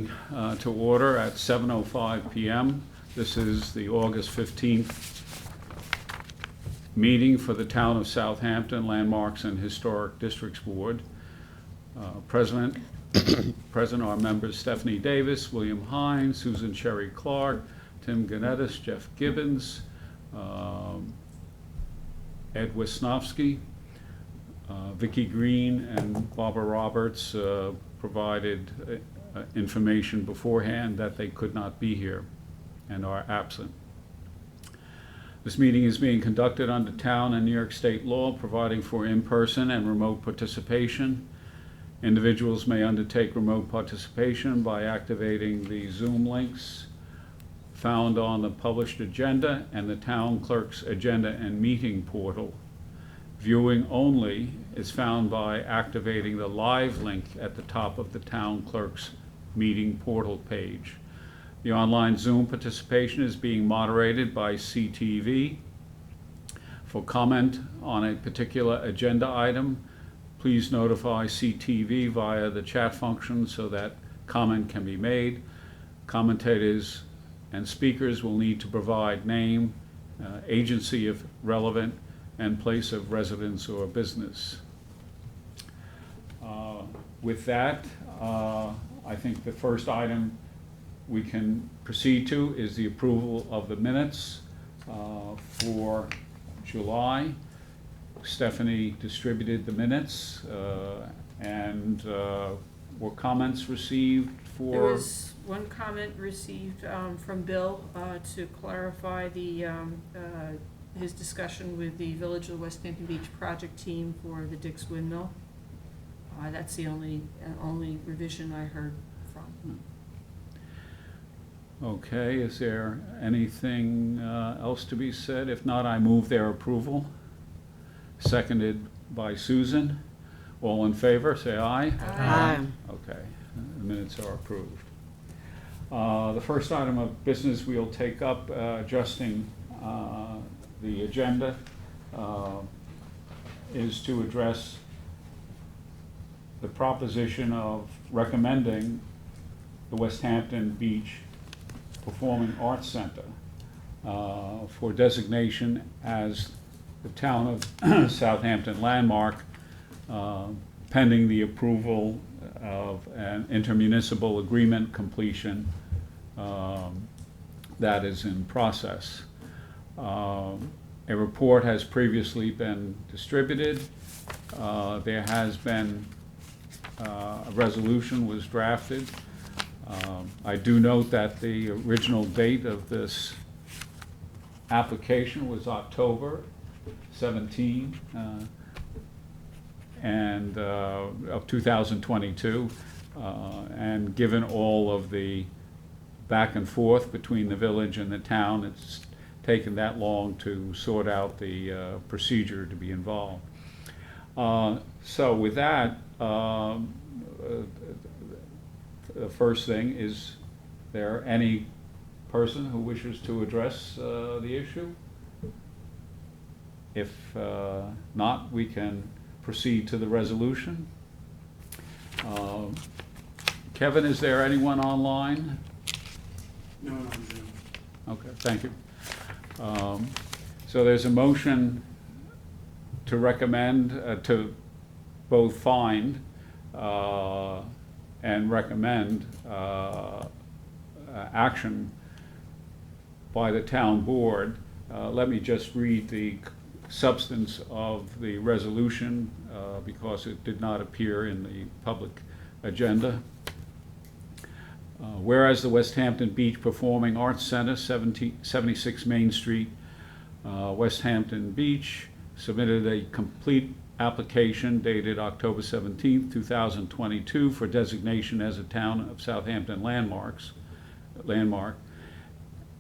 meeting to order at 7:05 p.m. This is the August 15th meeting for the Town of Southampton Landmarks and Historic Districts Board. Present are members Stephanie Davis, William Hines, Susan Sherry Clark, Tim Ganettis, Jeff Gibbons, Ed Wisnowski, Vicki Green, and Barbara Roberts provided information beforehand that they could not be here and are absent. This meeting is being conducted under town and New York State law, providing for in-person and remote participation. Individuals may undertake remote participation by activating the Zoom links found on the published agenda and the town clerk's agenda and meeting portal. Viewing only is found by activating the live link at the top of the town clerk's meeting portal page. The online Zoom participation is being moderated by CTV. For comment on a particular agenda item, please notify CTV via the chat function so that comment can be made. Commentators and speakers will need to provide name, agency if relevant, and place of residence or business. With that, I think the first item we can proceed to is the approval of the minutes for July. Stephanie distributed the minutes, and were comments received for? There was one comment received from Bill to clarify his discussion with the Village of West Hampton Beach project team for the Dick's Windmill. That's the only revision I heard from. Okay, is there anything else to be said? If not, I move their approval. Seconded by Susan. All in favor, say aye. Aye. Okay, the minutes are approved. The first item of business we'll take up, adjusting the agenda, is to address the proposition of recommending the West Hampton Beach Performing Arts Center for designation as the Town of Southampton landmark, pending the approval of an intermunicipal agreement completion that is in process. A report has previously been distributed. There has been a resolution was drafted. I do note that the original date of this application was October 17 of 2022, and given all of the back and forth between the village and the town, it's taken that long to sort out the procedure to be involved. So with that, the first thing, is there any person who wishes to address the issue? If not, we can proceed to the resolution. Kevin, is there anyone online? No, on Zoom. Okay, thank you. So there's a motion to recommend, to both find and recommend action by the town board. Let me just read the substance of the resolution because it did not appear in the public agenda. Whereas the West Hampton Beach Performing Arts Center, 76 Main Street, West Hampton Beach, submitted a complete application dated October 17, 2022 for designation as a Town of Southampton landmark.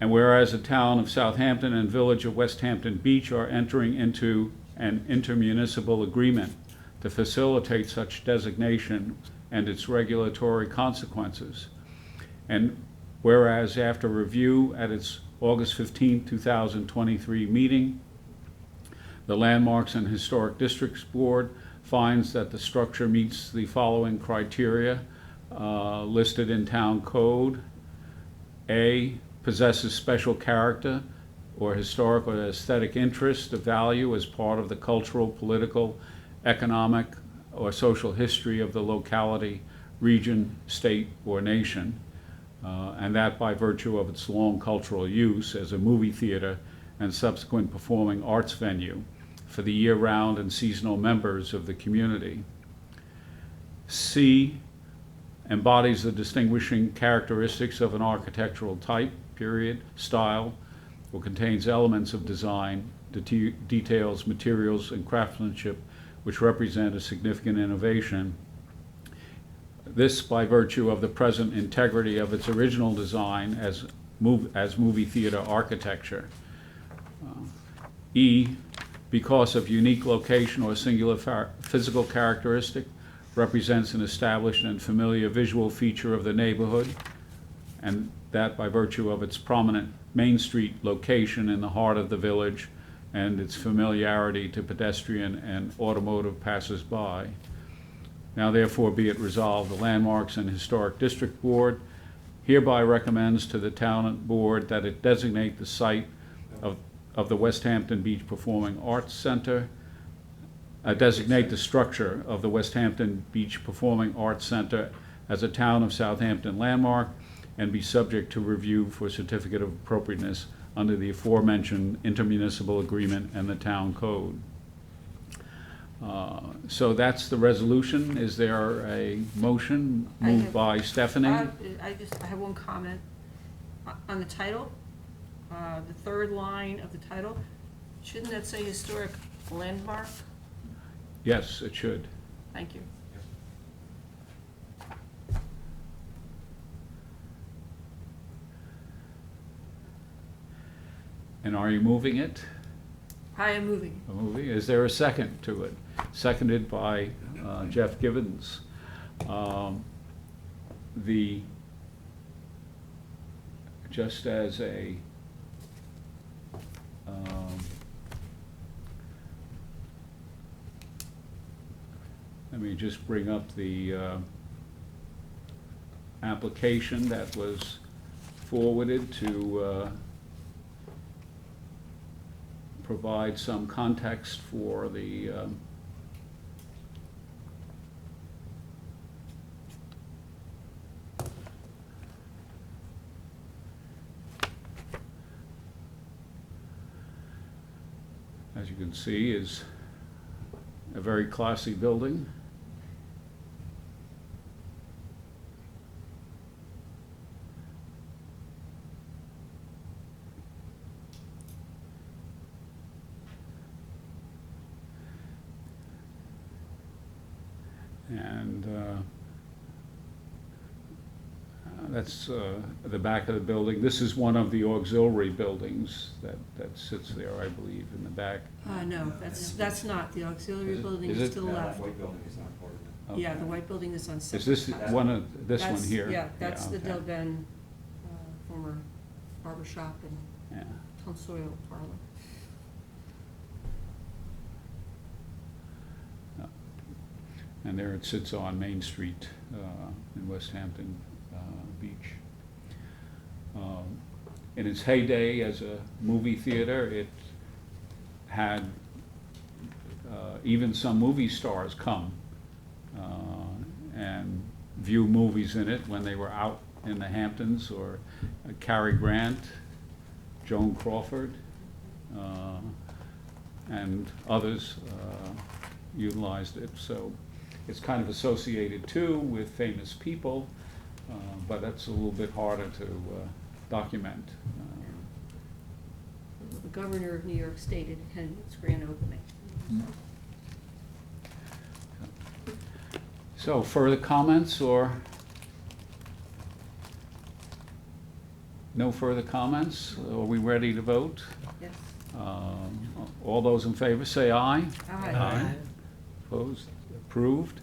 And whereas the Town of Southampton and Village of West Hampton Beach are entering into an intermunicipal agreement to facilitate such designation and its regulatory consequences. And whereas after review at its August 15, 2023 meeting, the Landmarks and Historic Districts Board finds that the structure meets the following criteria listed in town code. A, possesses special character or historic or aesthetic interest of value as part of the cultural, political, economic, or social history of the locality, region, state, or nation, and that by virtue of its long cultural use as a movie theater and subsequent performing arts venue for the year-round and seasonal members of the community. C, embodies the distinguishing characteristics of an architectural type, period, style, or contains elements of design, details, materials, and craftsmanship which represent a significant innovation. This by virtue of the present integrity of its original design as movie theater architecture. E, because of unique location or singular physical characteristic, represents an established and familiar visual feature of the neighborhood, and that by virtue of its prominent Main Street location in the heart of the village and its familiarity to pedestrian and automotive passers-by. Now therefore be it resolved, the Landmarks and Historic District Board hereby recommends to the Town Board that it designate the site of the West Hampton Beach Performing Arts Center, designate the structure of the West Hampton Beach Performing Arts Center as a Town of Southampton landmark and be subject to review for certificate of appropriateness under the aforementioned intermunicipal agreement and the town code. So that's the resolution. Is there a motion moved by Stephanie? I have one comment. On the title, the third line of the title, shouldn't that say historic landmark? Yes, it should. Thank you. And are you moving it? I am moving. A movie? Is there a second to it? Seconded by Jeff Gibbons. Just as a let me just bring up the application that was forwarded to provide some context for the as you can see is a very classy building. And that's the back of the building. This is one of the auxiliary buildings that sits there, I believe, in the back. No, that's not. The auxiliary building is to the left. White building is not part of it. Okay. Yeah, the white building is on Is separate. this one of, this one That's- here? Yeah, that's the okay. Del Ben former barber shop and Yeah. tonsorial parlor. And there it sits on Main Street in West Hampton Beach. In its heyday as a movie theater, it had even some movie stars come and view movies in it when they were out in the Hamptons, or Cary Grant, Joan Crawford, and others utilized it. So it's kind of associated too with famous people, but that's a little bit harder to document. The governor of New York State attended its grand opening. So further comments, or no further comments? Are we ready to vote? Yes. All those in favor say aye. Aye. Opposed? Approved.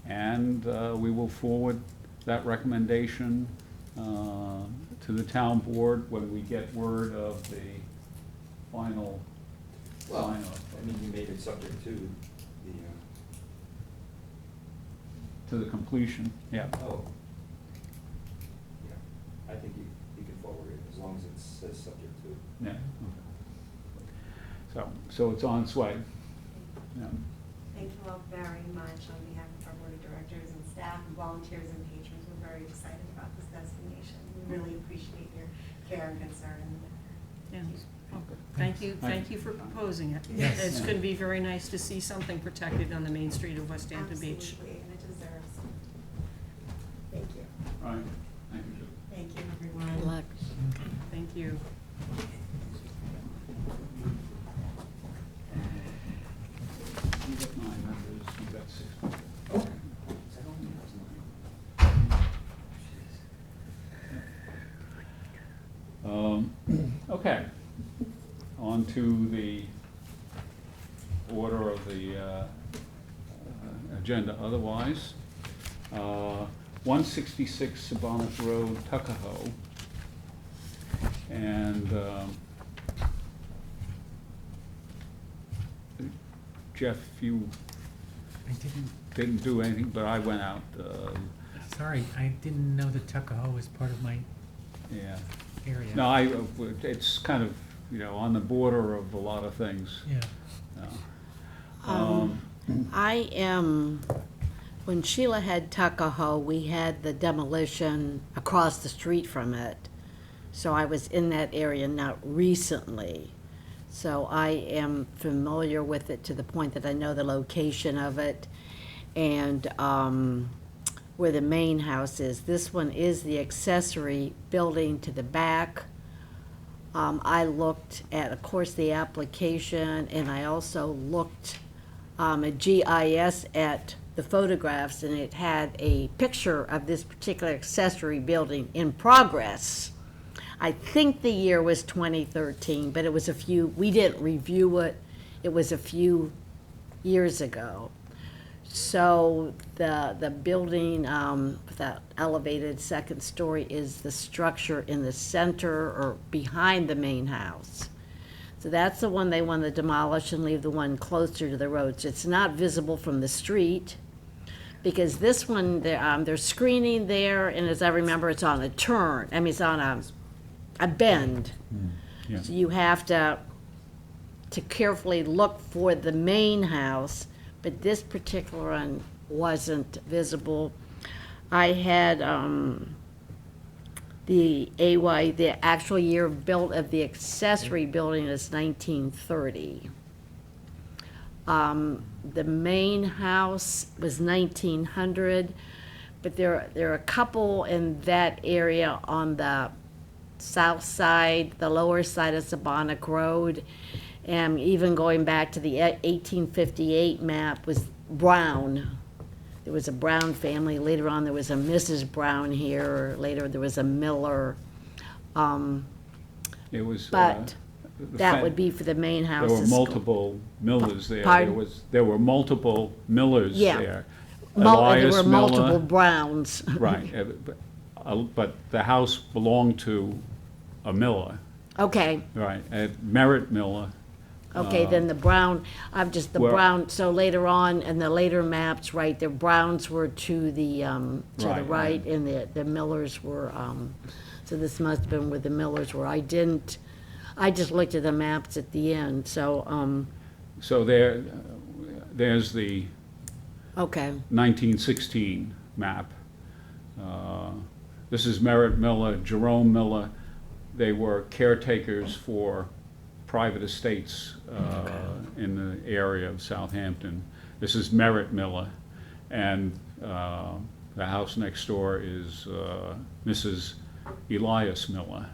And we will forward that recommendation to the town board when we get word of the final Well, sign-off. I mean, you made it subject to the to the completion, yeah. Oh. Yeah, I think you can forward it, as long as it says subject to. Yeah, okay. So it's on its way. Yeah. Thank you all very much on behalf of our board of directors and staff and volunteers and patrons. We're very excited about this destination. We really appreciate your care and concern in the matter. Yeah. Thank you for proposing it. Yes. It's going to be very nice to see something protected on the main street of West Hampton Beach. Absolutely, and it deserves. Thank you. All right, thank you. Thank you, everyone. Thank you. You got 9 members, you got 6. Okay. I don't think it was mine. Okay, on to the order of the agenda otherwise. 166 Sabonic Road, Tuckahoe. And Jeff, you I didn't do anything, but I went out, sorry, I didn't know that Tuckahoe was part of my yeah. area. No, it's kind of, on the border of a lot of things. Yeah. I am, when Sheila had Tuckahoe, we had the demolition across the street from it. So I was in that area not recently. So I am familiar with it to the point that I know the location of it and where the main house is. This one is the accessory building to the back. I looked at, of course, the application, and I also looked at GIS at the photographs, and it had a picture of this particular accessory building in progress. I think the year was 2013, but it was we didn't review it. It was a few years ago. So the building, that elevated second story is the structure in the center or behind the main house. So that's the one they want to demolish and leave the one closer to the road. So it's not visible from the street, because this one, there's screening there, and as I remember, it's on a turn. I mean, it's on a bend. Yeah. So you have to carefully look for the main house, but this particular one wasn't visible. I had the actual year built of the accessory building is 1930. The main house was 1900, but there are a couple in that area on the south side, the lower side of Sabonic Road, and even going back to the 1858 map was Brown. There was a Brown family. Later on, there was a Mrs. Brown here. Later, there was a Miller. It was. But the that fa- would be for the main house. There were multiple millers there. Pardon? There were multiple millers Yeah. there. There Elias were multiple Miller, Browns. right, but the house belonged to a Miller, Okay, right, Merritt Miller. okay, then the Brown, Well- Brown, so later on, in the later maps, right, the Browns were to the Right. right, and the Millers were, so this must have been where the Millers were. I just looked at the maps at the end, so, So there's the okay, 1916 map. This is Merritt Miller, Jerome Miller. They were caretakers for private estates in the area of Southampton. This is Merritt Miller, and the house next door is Mrs. Elias Miller.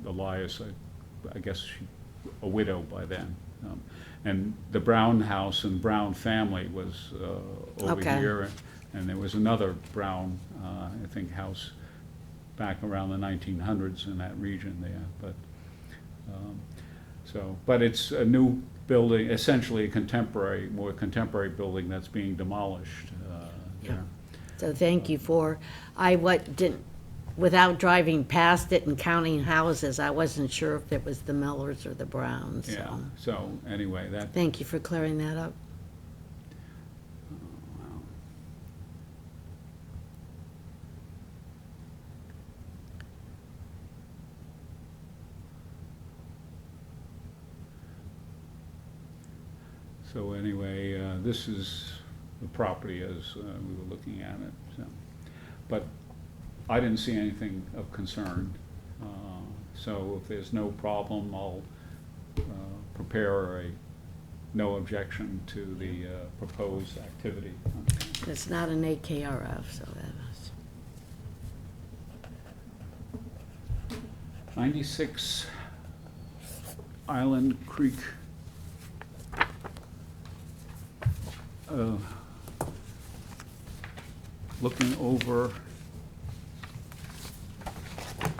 Elias, I guess she, a widow by then. And the Brown house and Brown family was over Okay. here, and there was another Brown, I think, house back around the 1900s in that region there. But but it's a new building, essentially a more contemporary building that's being demolished there. so thank you for, without driving past it and counting houses, I wasn't sure if it was the Millers or the Browns, Yeah. so, So anyway, that. thank you for clearing that up. So anyway, this is the property as we were looking at it, so. But I didn't see anything of concern. So if there's no problem, I'll prepare a no objection to the proposed activity. It's not an AKRF, so that was. 96 Island Creek. Looking over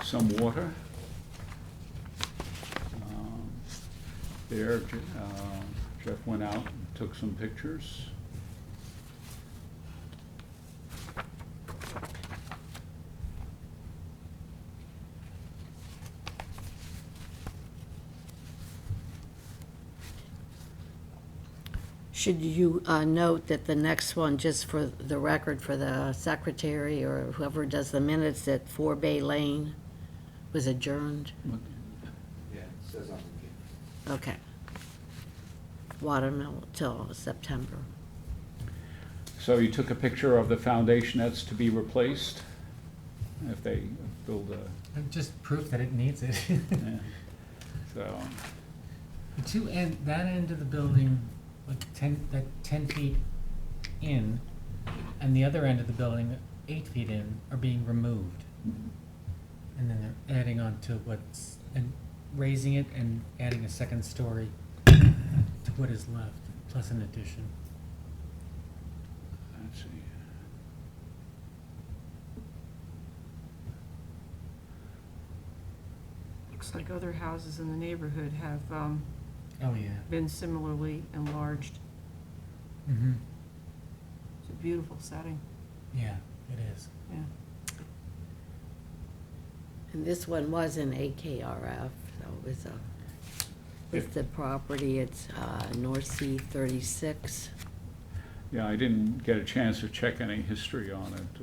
some water. There, Jeff went out and took some pictures. Should you note that the next one, just for the record, for the secretary or whoever does the minutes, that 4 Bay Lane was adjourned? Yeah, it says on the. Okay. Watermill till September. So you took a picture of the foundation that's to be replaced? If they build a, Just proof that it needs it. yeah. So, That end of the building, like 10 feet in, and the other end of the building, 8 feet in, are being removed. And then they're adding on to and raising it and adding a second story to what is left, plus an addition. let's see. Looks like other houses in the neighborhood have Oh, yeah. been similarly enlarged. Mm-hmm. It's a beautiful setting, Yeah, it is. yeah. And this one was an AKRF, so it was with the property, it's North Sea 36. Yeah, I didn't get a chance to check any history on it.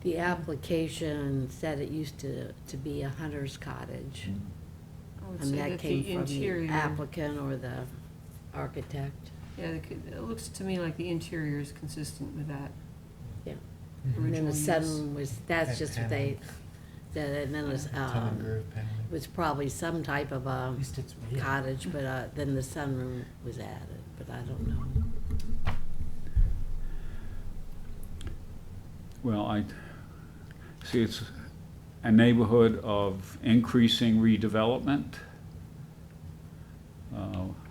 The application said it used to be a hunter's cottage. I would And say that that came the from the interior, applicant or the architect. yeah, it looks to me like the interior is consistent with that. Yeah. Mhm. And then the Original use. sunroom was, that's That just what they, paneling. and then it was, Tongue and groove paneling. it was probably some type of At least it's real. cottage, but then the sunroom was added, but I don't know. Well, I see it's a neighborhood of increasing redevelopment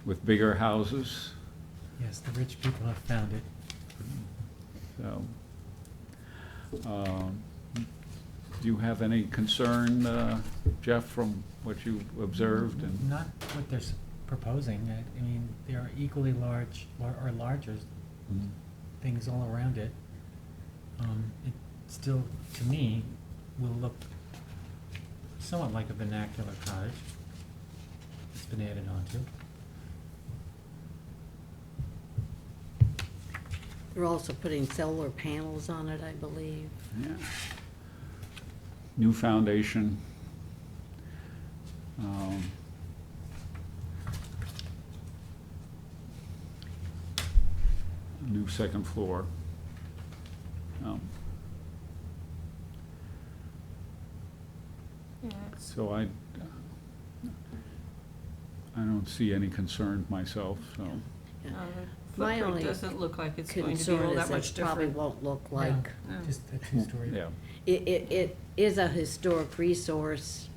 with bigger houses, Yes, the rich people have found it. so. Do you have any concern, Jeff, from what you observed? And Not what they're proposing. I mean, there are equally large or larger things all around it. It still, to me, will look somewhat like a vernacular cottage. It's been added onto. They're also putting solar panels on it, I believe. Yeah. New foundation. New second floor. Yeah, it's, So I don't see any concern myself, so. Yeah. the My footprint only doesn't look like it's going to be all Concern is that it much probably different. won't look like, No. Just a two-story. Yeah, it is a historic resource,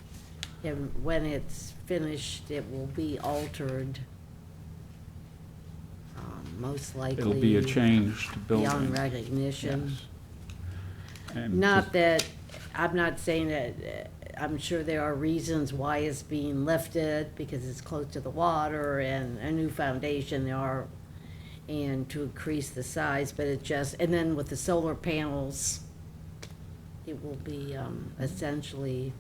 and when it's finished, it will be altered. Most likely. it'll be a changed building. Beyond recognition. Yes. And Not just- that, I'm not saying that, I'm sure there are reasons why it's being lifted, because it's close to the water and a new foundation there are, and to increase the size, but it just, and then with the solar panels, it will be essentially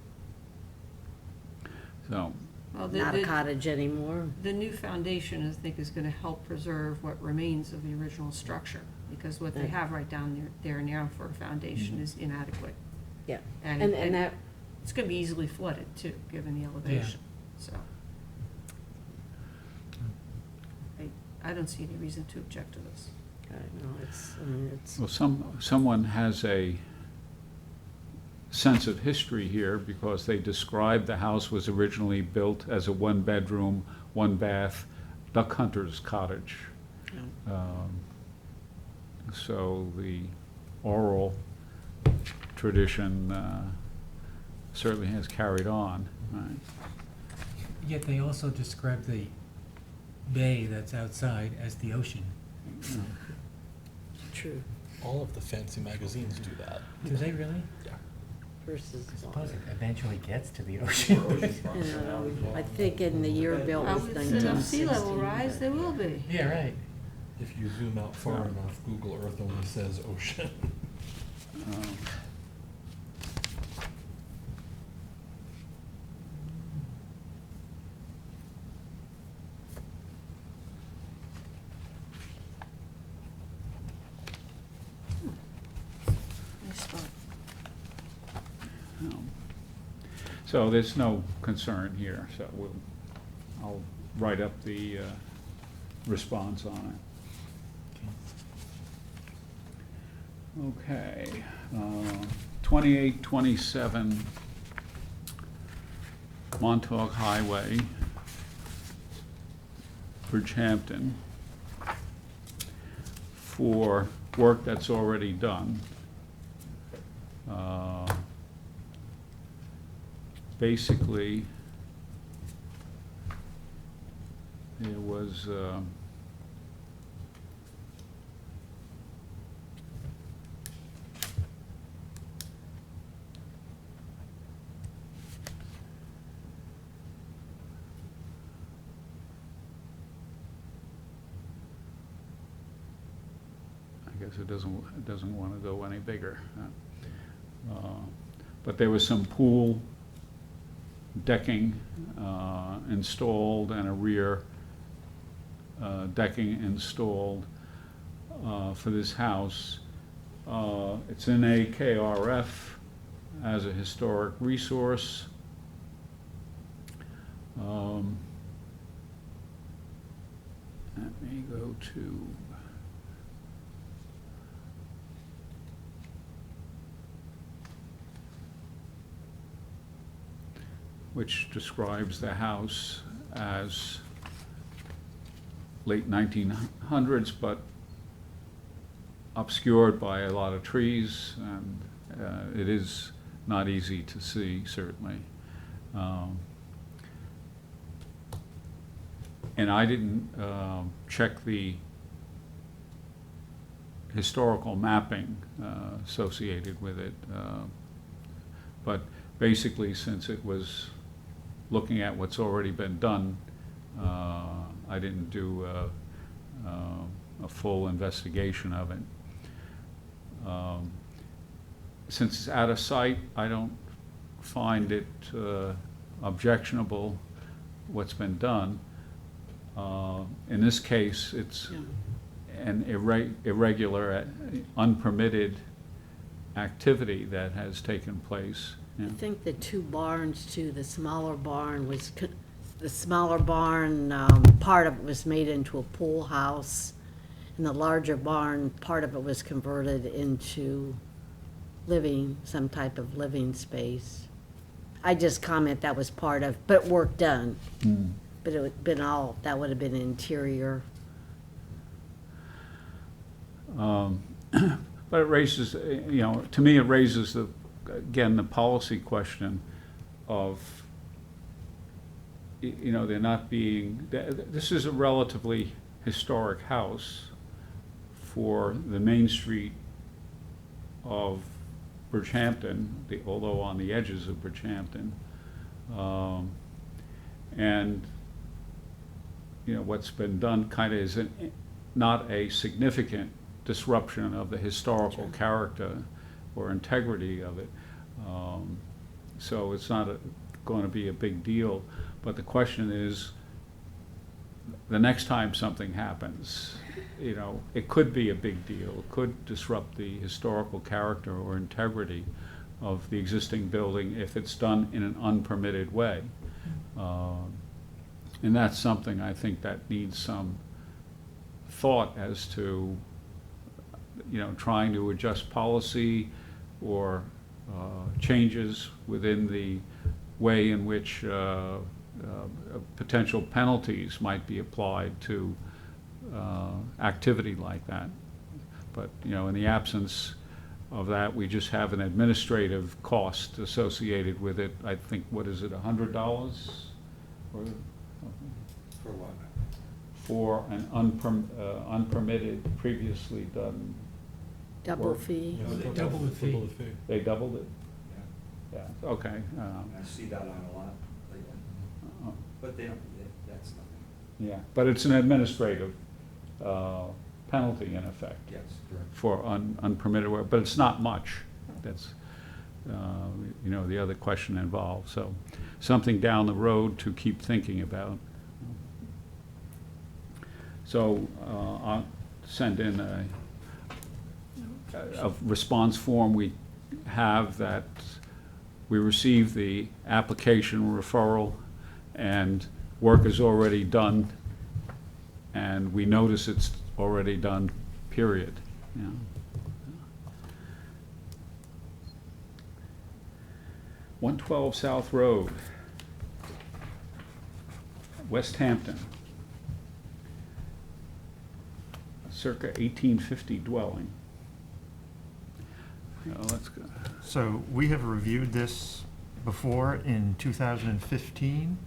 So, Well, not a cottage anymore. the new foundation, I think, is gonna help preserve what remains of the original structure, because what they Right. have right down there now for a foundation is inadequate. Yeah, And and that, it's gonna be easily flooded too, given the elevation. So I don't see any reason to object to this. I know, I mean, it's, Well, someone has a sense of history here because they described the house was originally built as a one-bedroom, one-bath duck hunter's cottage. yeah. So the oral tradition certainly has carried on, right? Yet they also describe the bay that's outside as the ocean. True, All of the fancy magazines do that. Do they really? Yeah. versus. I suppose it eventually gets to the ocean. You know, I think in the year built was With 1960. enough sea level rise, there will be. Yeah, right. If you zoom out far enough, Google Earth only says ocean. Um, Nice spot. So there's no concern here, so I'll write up the response on it. Okay, 2827 Montauk Highway, Bridgehampton, for work that's already done. Basically, it was I guess it doesn't want to go any bigger. But there was some pool decking installed and a rear decking installed for this house. It's in a KRF as a historic resource. Let me go to which describes the house as late 1900s, but obscured by a lot of trees, and it is not easy to see, certainly. And I didn't check the historical mapping associated with it, but basically, since it was looking at what's already been done, I didn't do a full investigation of it. Since it's out of sight, I don't find it objectionable what's been done. In this case, it's Yeah. an irregular, unpermitted activity that has taken place. I Yeah. think the two barns too, the smaller barn was, the smaller barn, part of it was made into a pool house. And the larger barn, part of it was converted into some type of living space. I just comment that was part of, but work done. Mm. But it would been all, that would have been interior. But it raises, to me, it raises again, the policy question of, there not being, this is a relatively historic house for the main street of Bridgehampton, although on the edges of Bridgehampton. And, what's been done kind of is not a significant disruption of the historical character or integrity of it. So it's not going to be a big deal. But the question is, the next time something happens, it could be a big deal. It could disrupt the historical character or integrity of the existing building if it's done in an unpermitted way. And that's something I think that needs some thought as to, trying to adjust policy or changes within the way in which potential penalties might be applied to activity like that. But, in the absence of that, we just have an administrative cost associated with it. I think, what is it, $100? Or For what? for an unpermitted, previously done, Double Or- fee. No, they Double the fee. Double the fee. they doubled it? Yeah, Yeah, okay. and I see that on a lot lately, but they don't, that's nothing. Yeah, but it's an administrative penalty in effect Yes, correct. for unpermitted work, but it's not much. That's, the other question involved, so something down the road to keep thinking about. So I'll send in a response form. We have that, we received the application referral and work is already done, and we notice it's already done, period. 112 South Road, West Hampton. Circa 1850 dwelling. Let's go. So we have reviewed this before in 2015.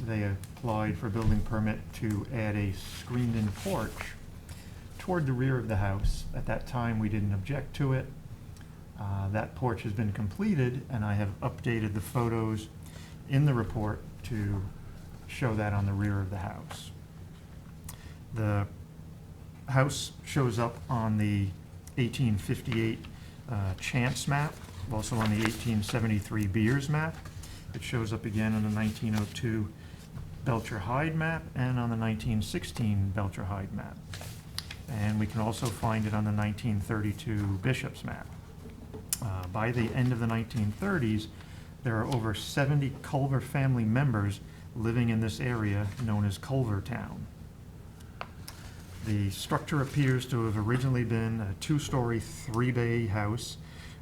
They applied for a building permit to add a screened-in porch toward the rear of the house. At that time, we didn't object to it. That porch has been completed, and I have updated the photos in the report to show that on the rear of the house. The house shows up on the 1858 Chance map, also on the 1873 Beers map. It shows up again on the 1902 Belcher Hyde map and on the 1916 Belcher Hyde map. And we can also find it on the 1932 Bishop's map. By the end of the 1930s, there are over 70 Culver family members living in this area known as Culvertown. The structure appears to have originally been a two-story, three-bay house,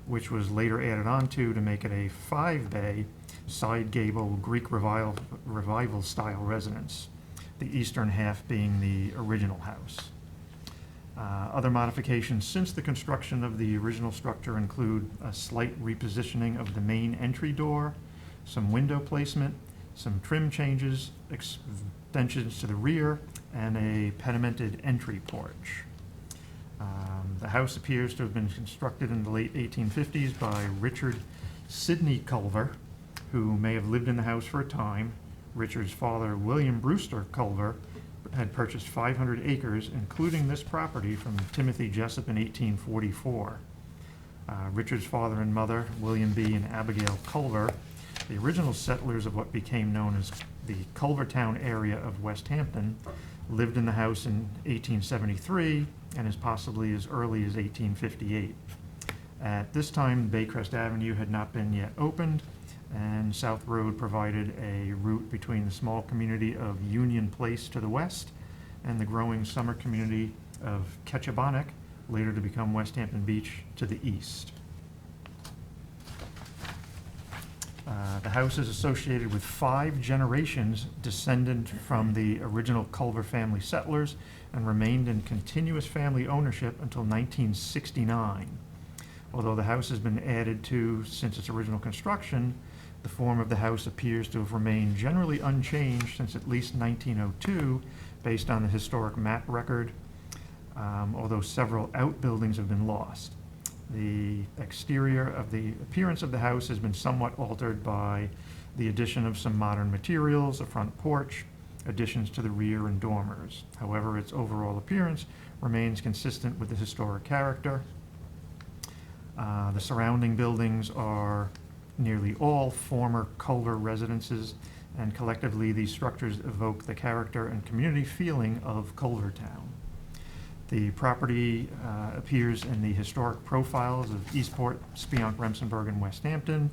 which was later added onto to make it a five-bay, side-gable Greek revival-style residence, the eastern half being the original house. Other modifications since the construction of the original structure include a slight repositioning of the main entry door, some window placement, some trim changes, extensions to the rear, and a pedimented entry porch. The house appears to have been constructed in the late 1850s by Richard Sidney Culver, who may have lived in the house for a time. Richard's father, William Brewster Culver, had purchased 500 acres, including this property, from Timothy Jessup in 1844. Richard's father and mother, William B. and Abigail Culver, the original settlers of what became known as the Culvertown area of West Hampton, lived in the house in 1873 and as possibly as early as 1858. At this time, Baycrest Avenue had not been yet opened, and South Road provided a route between the small community of Union Place to the west and the growing summer community of Ketchabonek, later to become West Hampton Beach, to the east. The house is associated with 5 generations descendant from the original Culver family settlers and remained in continuous family ownership until 1969. Although the house has been added to since its original construction, the form of the house appears to have remained generally unchanged since at least 1902, based on the historic map record, although several outbuildings have been lost. The exterior of the appearance of the house has been somewhat altered by the addition of some modern materials, a front porch, additions to the rear, and dormers. However, its overall appearance remains consistent with the historic character. The surrounding buildings are nearly all former Culver residences, and collectively these structures evoke the character and community feeling of Culvertown. The property appears in the historic profiles of Eastport, Spionk, Remsenburg, and West Hampton,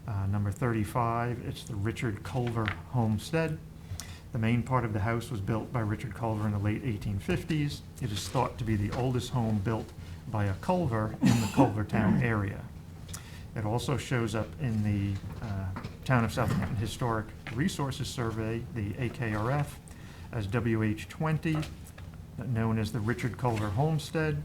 Number 35, it's the Richard Culver homestead. The main part of the house was built by Richard Culver in the late 1850s. It is thought to be the oldest home built by a Culver in the Culvertown area. It also shows up in the Town of Southampton Historic Resources Survey, the AKRF, as WH20, known as the Richard Culver Homestead.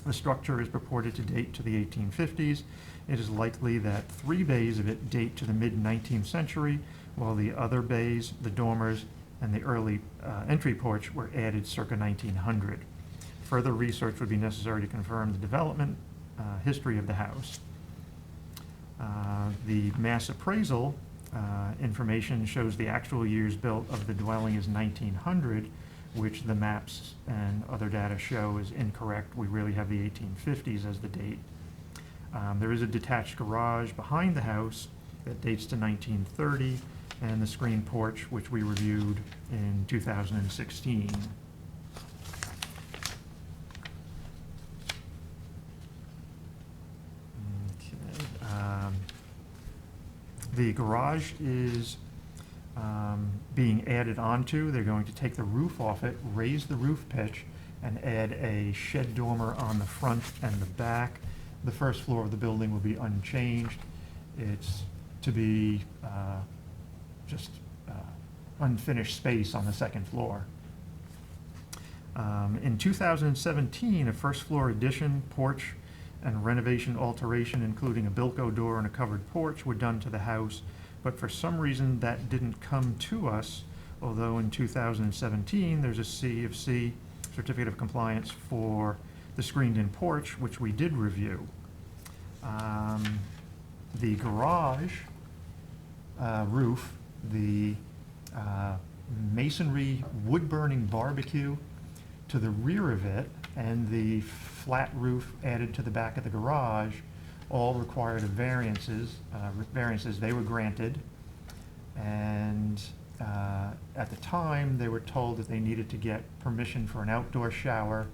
The structure is purported to date to the 1850s. It is likely that 3 bays of it date to the mid-19th century, while the other bays, the dormers, and the early entry porch were added circa 1900. Further research would be necessary to confirm the development history of the house. The mass appraisal information shows the actual years built of the dwelling is 1900, which the maps and other data show is incorrect. We really have the 1850s as the date. There is a detached garage behind the house that dates to 1930, and the screen porch, which we reviewed in 2016. The garage is being added onto. They're going to take the roof off it, raise the roof pitch, and add a shed dormer on the front and the back. The first floor of the building will be unchanged. It's to be just unfinished space on the second floor. In 2017, a first floor addition, porch, and renovation alteration, including a Bilko door and a covered porch, were done to the house, but for some reason that didn't come to us, although in 2017 there's a CFC, Certificate of Compliance, for the screened-in porch, which we did review. The garage roof, the masonry wood-burning barbecue to the rear of it, and the flat roof added to the back of the garage all required variances. They were granted, and at the time they were told that they needed to get permission for an outdoor shower,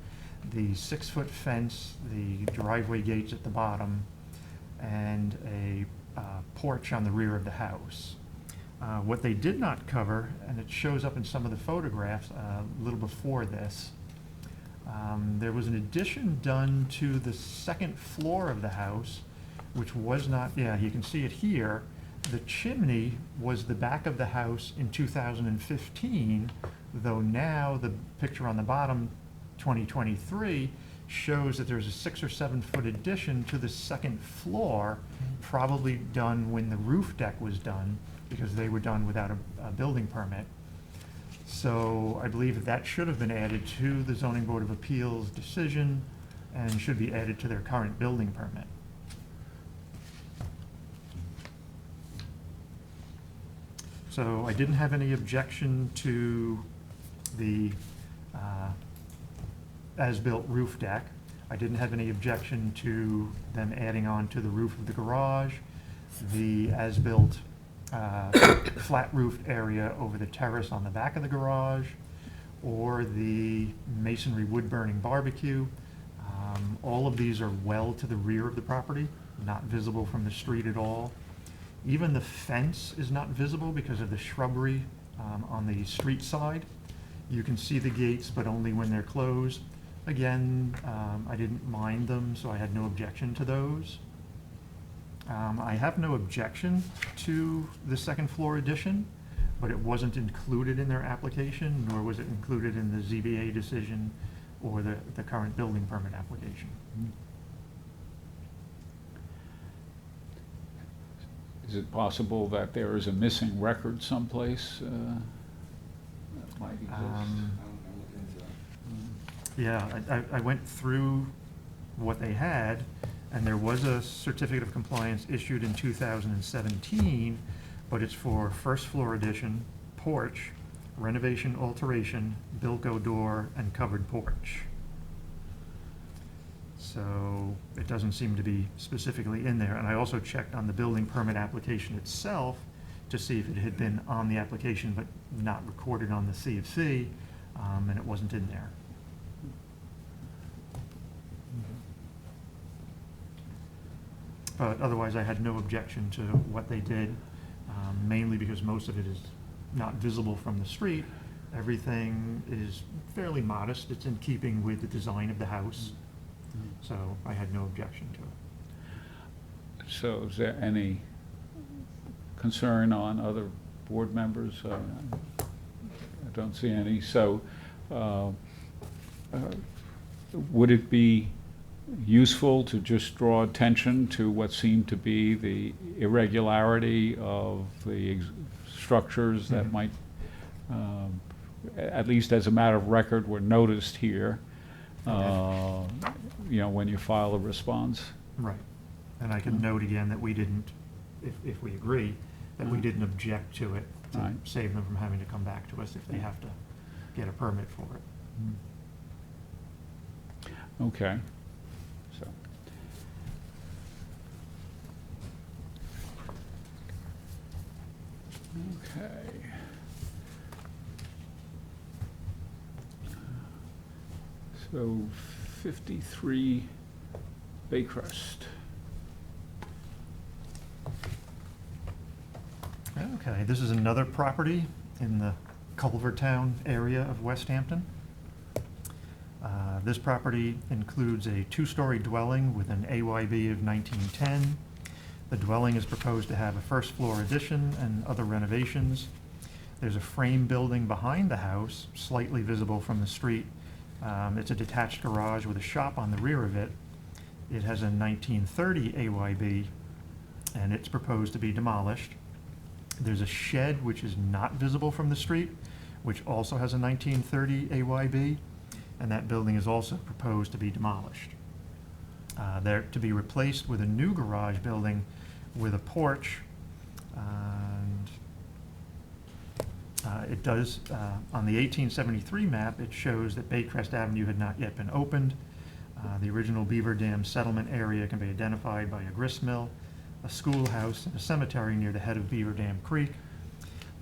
the 6-foot fence, the driveway gates at the bottom, and a porch on the rear of the house. What they did not cover, and it shows up in some of the photographs a little before this, there was an addition done to the second floor of the house, which was not, yeah, you can see it here. The chimney was the back of the house in 2015, though now the picture on the bottom, 2023, shows that there's a 6 or 7 foot addition to the second floor, probably done when the roof deck was done, because they were done without a building permit. So I believe that should have been added to the Zoning Board of Appeals decision and should be added to their current building permit. So I didn't have any objection to the as-built roof deck. I didn't have any objection to them adding on to the roof of the garage, the as-built flat roofed area over the terrace on the back of the garage, or the masonry wood-burning barbecue. All of these are well to the rear of the property, not visible from the street at all. Even the fence is not visible because of the shrubbery on the street side. You can see the gates, but only when they're closed. Again, I didn't mind them, so I had no objection to those. I have no objection to the second floor addition, but it wasn't included in their application, nor was it included in the ZBA decision or the current building permit application. Is it possible that there is a missing record someplace that might exist? I'm looking into that. Yeah, I went through what they had, and there was a certificate of compliance issued in 2017, but it's for first floor addition, porch, renovation alteration, Bilko door, and covered porch. So it doesn't seem to be specifically in there. And I also checked on the building permit application itself to see if it had been on the application but not recorded on the CFC, and it wasn't in there. But otherwise, I had no objection to what they did, mainly because most of it is not visible from the street. Everything is fairly modest. It's in keeping with the design of the house, so I had no objection to it. So is there any concern on other board members? I don't see any. So would it be useful to just draw attention to what seemed to be the irregularity of the structures that Mhm. might, at least as a matter of record, were noticed here, when you file a response? Right. And I can note again that we didn't, if we agree, that we didn't object to it, to Right. save them from having to come back to us if they have to get a permit for it. Okay. So. Okay. So 53 Baycrest. Okay, this is another property in the Culvertown area of West Hampton. This property includes a two-story dwelling with an AYB of 1910. The dwelling is proposed to have a first-floor addition and other renovations. There's a frame building behind the house, slightly visible from the street. It's a detached garage with a shop on the rear of it. It has a 1930 AYB, and it's proposed to be demolished. There's a shed which is not visible from the street, which also has a 1930 AYB, and that building is also proposed to be demolished. They're to be replaced with a new garage building with a porch, and it does, on the 1873 map, it shows that Baycrest Avenue had not yet been opened. The original Beaver Dam settlement area can be identified by a grist mill, a schoolhouse, and a cemetery near the head of Beaver Dam Creek.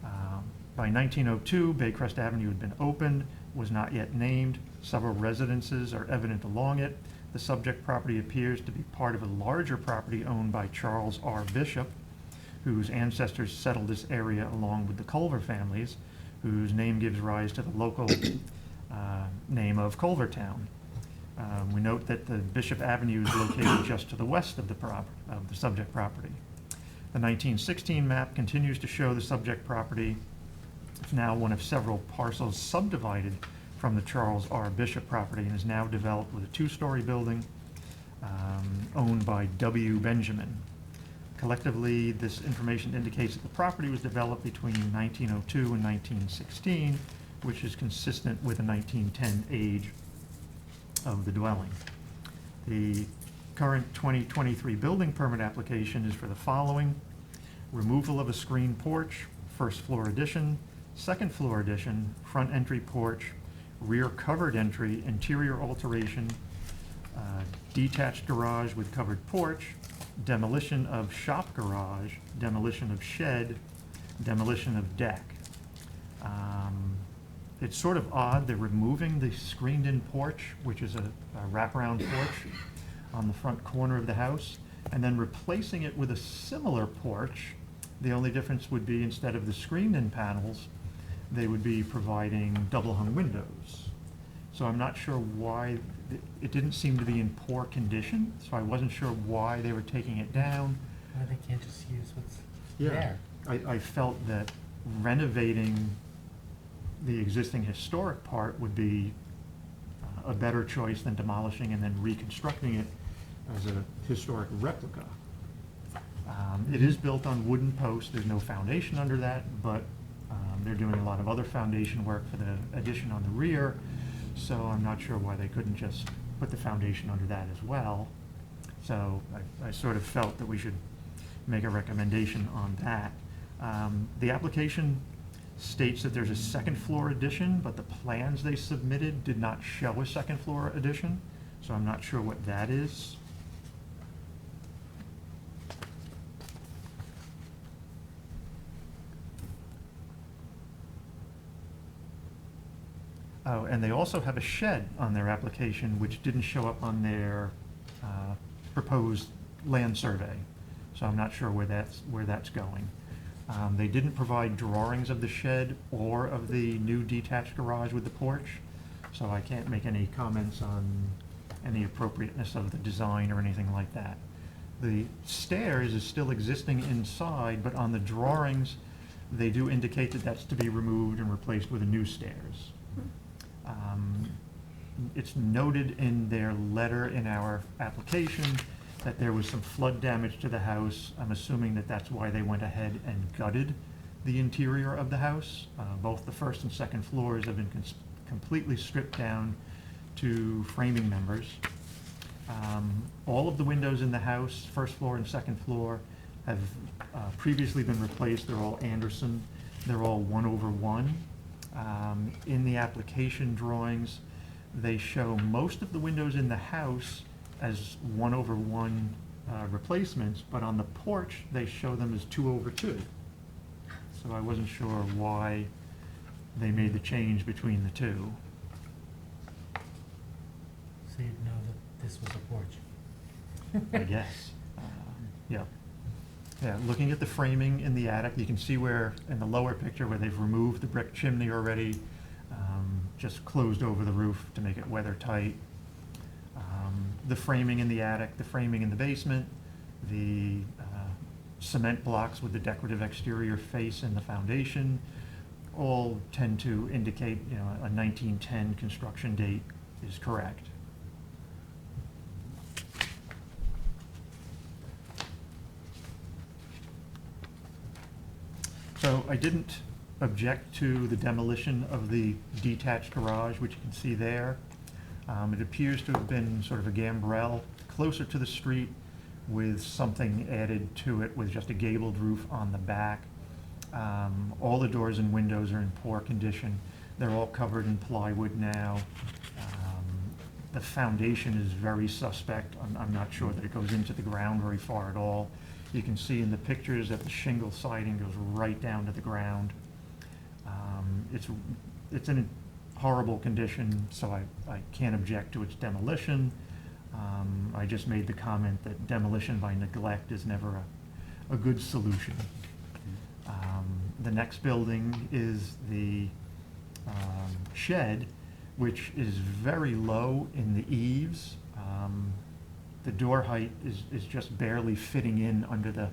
By 1902, Baycrest Avenue had been opened, was not yet named. Several residences are evident along it. The subject property appears to be part of a larger property owned by Charles R. Bishop, whose ancestors settled this area along with the Culver families, whose name gives rise to the local name of Culvertown. We note that the Bishop Avenue is located just to the west of the subject property. The 1916 map continues to show the subject property. It's now one of several parcels subdivided from the Charles R. Bishop property and is now developed with a two-story building owned by W. Benjamin. Collectively, this information indicates that the property was developed between 1902 and 1916, which is consistent with the 1910 age of the dwelling. The current 2023 building permit application is for the following: removal of a screen porch, first floor addition, second floor addition, front entry porch, rear covered entry, interior alteration, detached garage with covered porch, demolition of shop garage, demolition of shed, demolition of deck. It's sort of odd, they're removing the screened-in porch, which is a wraparound porch on the front corner of the house, and then replacing it with a similar porch. The only difference would be, instead of the screened-in panels, they would be providing double-hung windows. So I'm not sure why, it didn't seem to be in poor condition, so I wasn't sure why they were taking it down. Why they can't just use what's Yeah. there? I felt that renovating the existing historic part would be a better choice than demolishing and then reconstructing it as a historic replica. It is built on wooden posts, there's no foundation under that, but they're doing a lot of other foundation work for the addition on the rear, so I'm not sure why they couldn't just put the foundation under that as well. So I sort of felt that we should make a recommendation on that. The application states that there's a second floor addition, but the plans they submitted did not show a second floor addition, so I'm not sure what that is. Oh, and they also have a shed on their application, which didn't show up on their proposed land survey, so I'm not sure where that's going. They didn't provide drawings of the shed or of the new detached garage with the porch, so I can't make any comments on any appropriateness of the design or anything like that. The stairs is still existing inside, but on the drawings, they do indicate that that's to be removed and replaced with a new stairs. It's noted in their letter in our application that there was some flood damage to the house. I'm assuming that that's why they went ahead and gutted the interior of the house. Both the first and second floors have been completely stripped down to framing members. All of the windows in the house, first floor and second floor, have previously been replaced. They're all Anderson. They're all 1/1. In the application drawings, they show most of the windows in the house as 1/1 replacements, but on the porch, they show them as 2/2. So I wasn't sure why they made the change between the two. So you'd know that this was a porch. I guess. Yeah. Yeah, looking at the framing in the attic, you can see where, in the lower picture, where they've removed the brick chimney already, just closed over the roof to make it weather tight. The framing in the attic, the framing in the basement, the cement blocks with the decorative exterior face and the foundation, all tend to indicate, a 1910 construction date is correct. So I didn't object to the demolition of the detached garage, which you can see there. It appears to have been sort of a gambrel closer to the street with something added to it with just a gabled roof on the back. All the doors and windows are in poor condition. They're all covered in plywood now. The foundation is very suspect. I'm not sure that it goes into the ground very far at all. You can see in the pictures that the shingle siding goes right down to the ground. It's in a horrible condition, so I can't object to its demolition. I just made the comment that demolition by neglect is never a good solution. The next building is the shed, which is very low in the eaves. The door height is just barely fitting in under the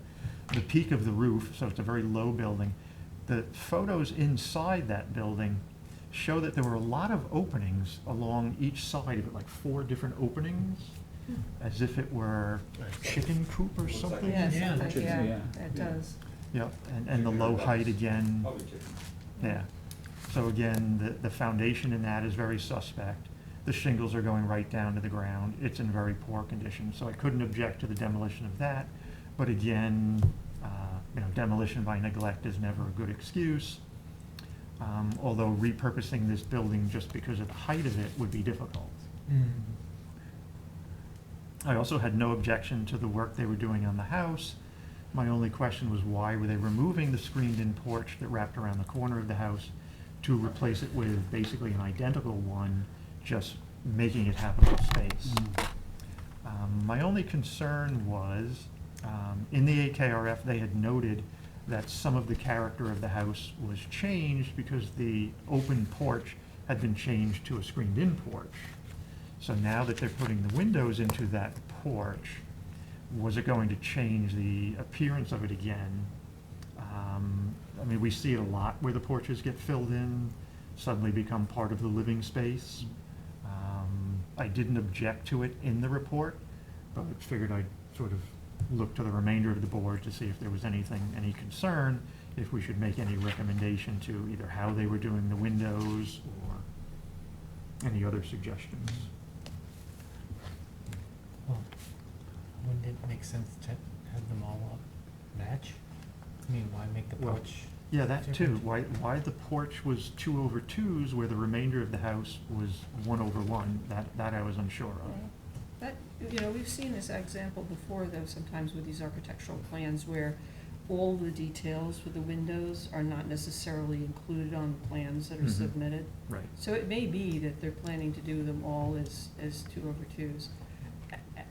peak of the roof, so it's a very low building. The photos inside that building show that there were a lot of openings along each side of it, like 4 different openings, as if it were a chicken coop or Looks like something. Yeah, Yeah. something, yeah, Yeah. it does. Yep, and the low height again, Probably chicken. yeah. So again, the foundation in that is very suspect. The shingles are going right down to the ground. It's in very poor condition, so I couldn't object to the demolition of that. But again, demolition by neglect is never a good excuse. Although repurposing this building just because of the height of it would be difficult. I also had no objection to the work they were doing on the house. My only question was, why were they removing the screened-in porch that wrapped around the corner of the house to replace it with basically an identical one, just making it habitable space? My only concern was, in the AKRF, they had noted that some of the character of the house was changed because the open porch had been changed to a screened-in porch. So now that they're putting the windows into that porch, was it going to change the appearance of it again? I mean, we see it a lot where the porches get filled in, suddenly become part of the living space. I didn't object to it in the report, but figured I'd sort of look to the remainder of the board to see if there was any concern, if we should make any recommendation to either how they were doing the windows or any other suggestions. Well, wouldn't it make sense to have them all match? I mean, why make the Well, porch? Yeah, that too. different? Why the porch was 2/2s where the remainder of the house was 1/1, that I was unsure of. That, we've seen this example before, though, sometimes with these architectural plans where all the details for the windows are not necessarily included on the plans that are Mhm. submitted. Right. So it may be that they're planning to do them all as 2/2s.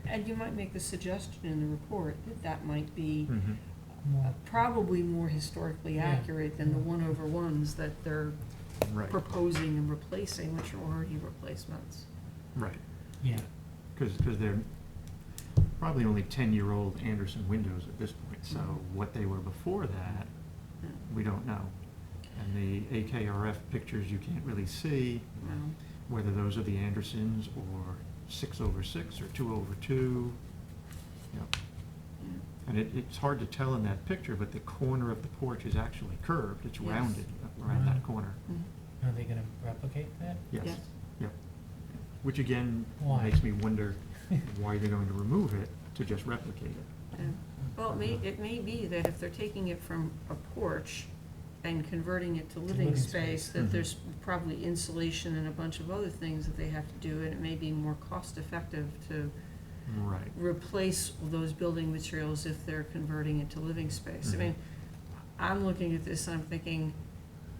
And you might make the suggestion in the report that that might be Mhm. probably more historically Yeah. accurate than the one-over-ones that they're Right, proposing and replacing, which are already replacements. right. Yeah, Because they're probably only 10-year-old Anderson windows at this point, so what they were before that, Yeah. we don't know. And the AKRF pictures, you can't really see No. whether those are the Andersons or 6/6 or 2/2. Yep. Yeah. And it's hard to tell in that picture, but the corner of the porch is actually curved, it's Yes. rounded around that corner. Mhm. are they gonna replicate that? Yes, Yes. yep. Which again, Why? makes me wonder why they're going to remove it to just replicate it. Yeah. Well, it may be that if they're taking it from a porch and converting it to living living space, space. that Mhm. there's probably insulation and a bunch of other things that they have to do, and it may be more cost-effective to Right. replace those building materials if they're converting it to living space. I Mhm. mean, I'm looking at this and I'm thinking,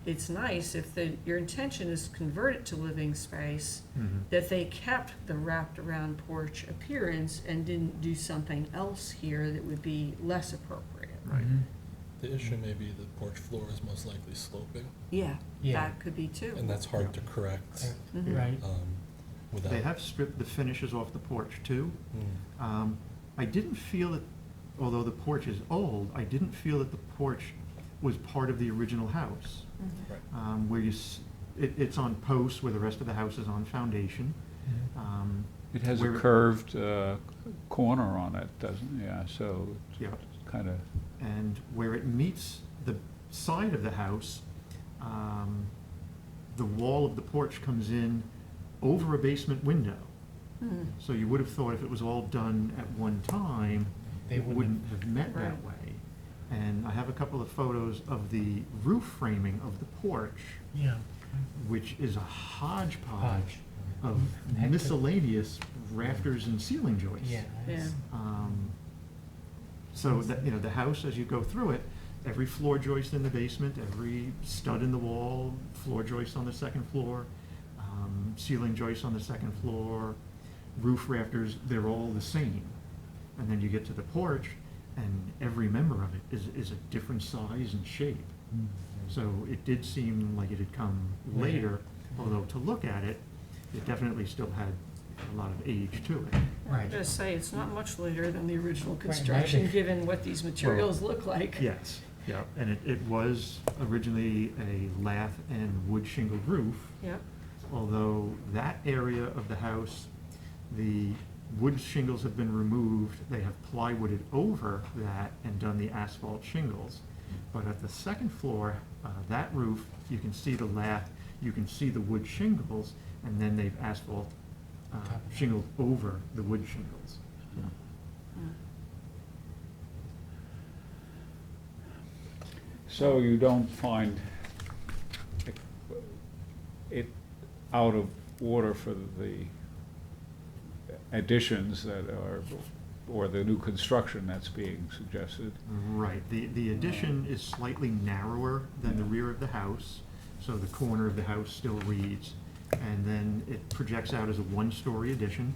it's nice if your intention is to convert it to living space, Mhm. that they kept the wrapped-around porch appearance and didn't do something else here that would be less appropriate. Right. Mhm. The issue may be the porch floor is most likely sloping, Yeah, Yeah. that could be too. and that's hard to correct, Correct. Mhm. Right, without. They have stripped the finishes off the porch too. Mm. I didn't feel that, although the porch is old, I didn't feel that the porch was part of the original house. Mhm. Right. Where it's on posts where the rest of the house is on foundation. Mhm. It has a Where- curved corner on it, doesn't it? Yeah, so Yeah. it's kind of, And where it meets the side of the house, the wall of the porch comes in over a basement window. Mhm. So you would have thought if it was all done at one time, They it wouldn't wouldn't have met that Right. way. And I have a couple of photos of the roof framing of the porch, yeah. which is a hodgepodge Hodge. of Heck, miscellaneous rafters and ceiling joists. Yeah. it's- So that, the house, as you go through it, every floor joist in the basement, every stud in the wall, floor joist on the second floor, ceiling joists on the second floor, roof rafters, they're all the same. And then you get to the porch, and every member of it is a different size and shape. So it did seem like it had come later, although to look at it, it definitely still had a lot of age to it. I Right. just say, it's not much later than the original Right, construction, right. given what these materials look like. Yes, yeah, and it was originally a lath and wood shingled roof, Yep, although that area of the house, the wood shingles have been removed, they have plywooded over that and done the asphalt shingles. But at the second floor, that roof, you can see the lath, you can see the wood shingles, and then they've asphalt shingled over the wood shingles. so you don't find it out of order for the additions that are, or the new construction that's being suggested? Right, the addition is slightly narrower than the rear of the house, so the corner of the house still reads. And then it projects out as a one-story addition.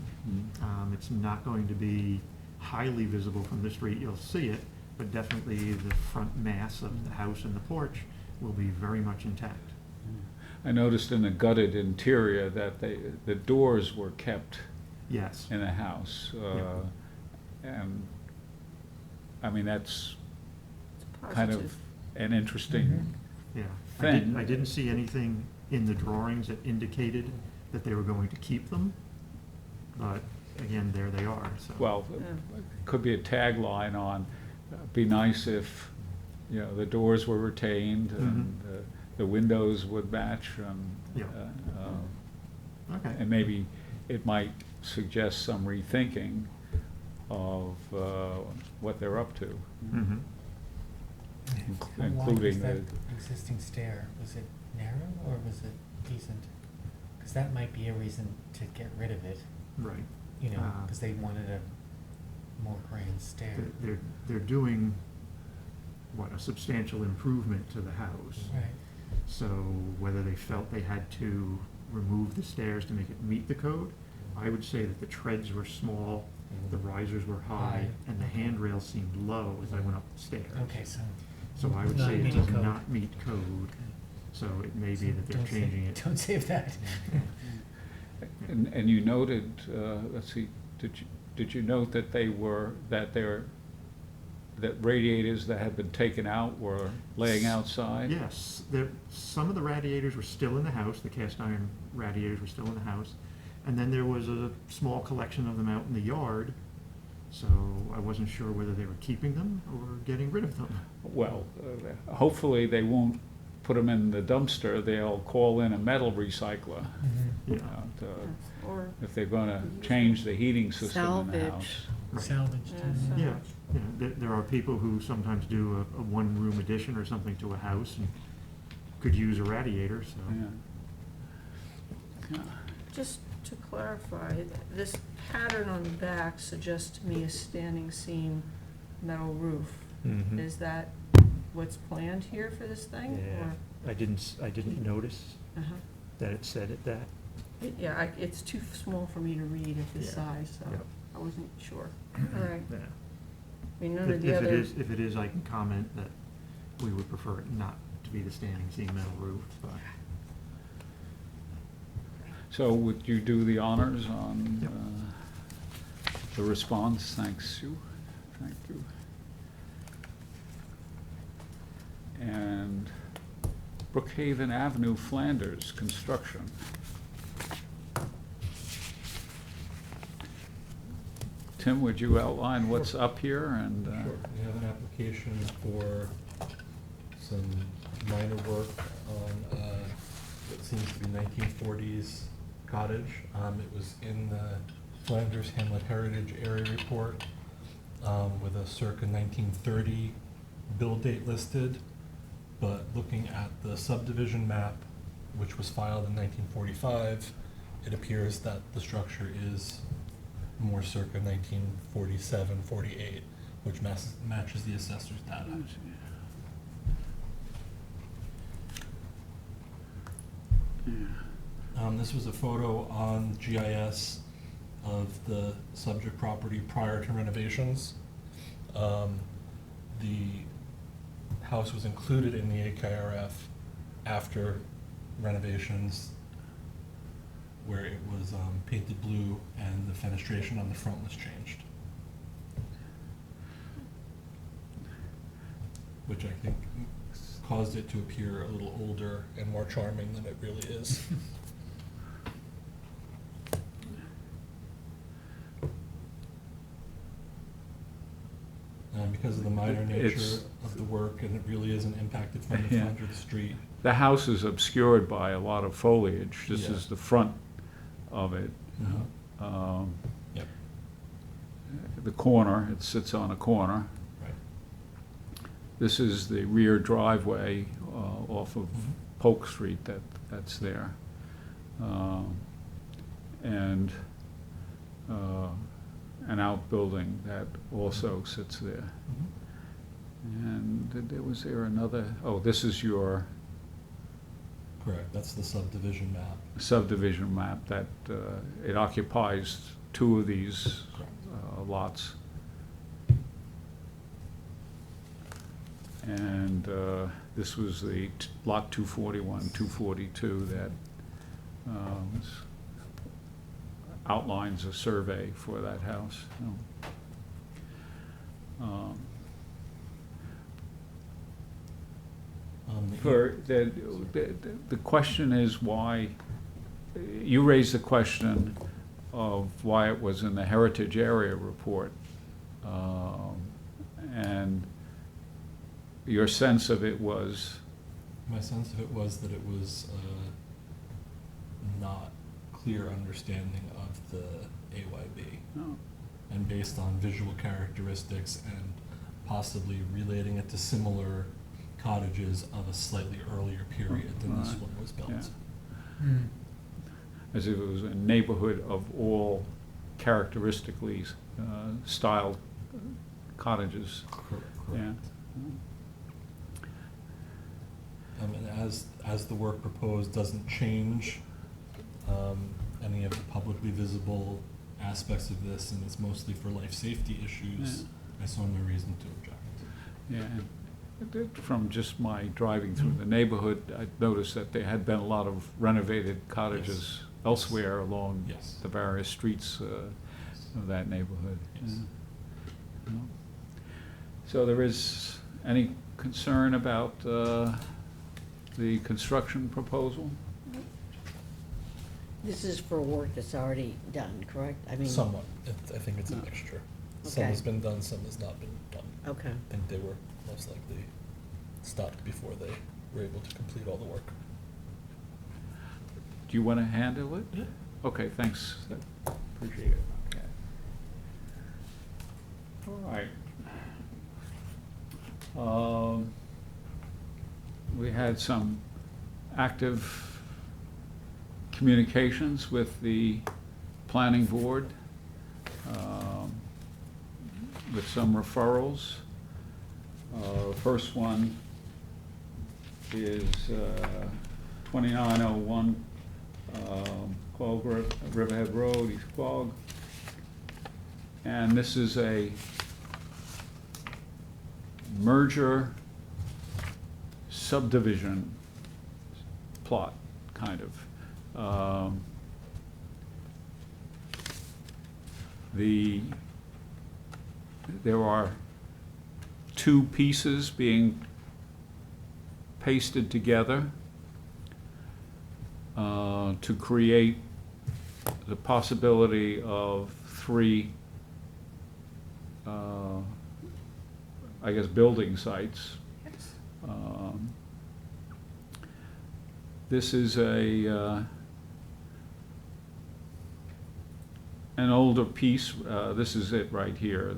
It's not going to be highly visible from the street, you'll see it, but definitely the front mass of the house and the porch will be very much intact. I noticed in the gutted interior that the doors were kept Yes, in the house. And, I mean, that's it's kind positive. of an interesting yeah. thing. I didn't see anything in the drawings that indicated that they were going to keep them, but again, there they are, so. Well, Yeah. could be a tagline on, be nice if, the doors were retained and the windows would match and, Yeah. Okay. and maybe it might suggest some rethinking of what they're up to, Mhm. How wide was including that the, existing stair? Was it narrow or was it decent? Because that might be a reason to get rid of it, Right. because they wanted a more grand stair. They're doing, a substantial improvement to the house. Right, So whether they felt they had to remove the stairs to make it meet the code, I would say that the treads were small The risers were high, and the handrail seemed low as I went up the stairs. Okay, so. So I would Not say it meeting does code. not meet code, so it may be that they're Don't say- changing it. Don't save that. And you noted, let's see, did you note that that radiators that had been taken out were laying outside? Yes, some of the radiators were still in the house, the cast iron radiators were still in the house. And then there was a small collection of them out in the yard, so I wasn't sure whether they were keeping them or getting rid of them. Well, hopefully they won't put them in the dumpster, they'll call in a metal recycler. Mhm. Yeah. Or, If they're gonna change the heating system in the Salvage. house. Right. Salvage. Yeah, too. so- Yeah, there are people who sometimes do a one-room addition or something to a house and could use a radiator, so. Yeah. just to clarify, this pattern on the back suggests to me a standing seam metal roof. Mhm. Is that what's planned here for this thing? Yeah, I didn't notice Or, uh-huh. that it said it that. Yeah, it's too small for me to read at this Yeah. size, so Yep. I wasn't sure. All right. Yeah. I mean, none of the If other. if it is, I can comment that we would prefer it not to be the standing seam metal roof, but. So would you do the honors on Yep. the response? Thanks, Sue. Thank you. And Brookhaven Avenue, Flanders, construction. Tim, would you outline what's up here and? Sure, we have an application for some minor work on what seems to be 1940s cottage. It was in the Flanders Hamlet Heritage Area Report with a circa 1930 build date listed, but looking at the subdivision map, which was filed in 1945, it appears that the structure is more circa 1947, 48, which matches the assessor's data. This was a photo on GIS of the subject property prior to renovations. The house was included in the AKRF after renovations, where it was painted blue and the fenestration on the front was changed. Which I think caused it to appear a little older and more charming than it really is. Because of the minor nature It's- of the work, and it really isn't impacted from the Yeah. front or the street. The house is obscured by a lot of foliage. This Yeah. is the front of it. Mhm. Um, Yep, The corner, it sits on a corner. right. This is the rear driveway off of Mhm. Polk Street that's there. And an outbuilding that also sits there. Mhm. And was there another, oh, this is your Correct, that's the subdivision map. subdivision map that it occupies two of these Correct. lots. And this was the lot 241, 242 that outlines a survey for that house. The question is why, you raised the question of why it was in the Heritage Area Report. And your sense of it was, My sense of it was that it was not clear understanding of the AYB, oh, and based on visual characteristics and possibly relating it to similar cottages of a slightly earlier period than this Right. one was built. Yeah. Hmm. as if it was a neighborhood of all characteristically styled cottages. Correct. Yeah. And as the work proposed doesn't change any of the publicly visible aspects of this, and it's mostly for life safety issues, I saw no reason to object. Yeah, and from just my driving through the neighborhood, I noticed that there had been a lot of renovated cottages elsewhere along Yes. the various streets of that neighborhood. Yes. Yeah. So there is any concern about the construction proposal? This is for work that's already done, correct? I mean. Somewhat. I think it's a mixture. Some Okay. has been done, some has not been done. Okay. I think they were most likely stopped before they were able to complete all the work. Do you want to handle it? Yeah. Okay, thanks. Appreciate it. Okay. All right. We had some active communications with the planning board, with some referrals. First one is 2901 Quogue Riverhead Road, East Quogue. And this is a merger subdivision plot, kind of. There are two pieces being pasted together to create the possibility of three, I guess, building sites. This is an older piece. This is it right here.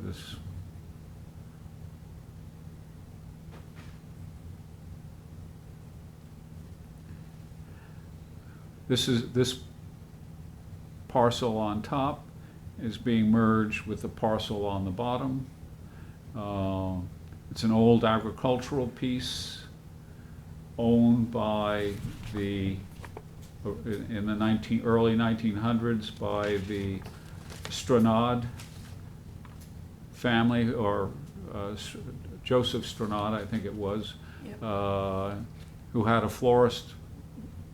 This parcel on top is being merged with the parcel on the bottom. It's an old agricultural piece owned by in the early 1900s by the Stranad family, or Joseph Stranad, I think it was, Yep. who had a florist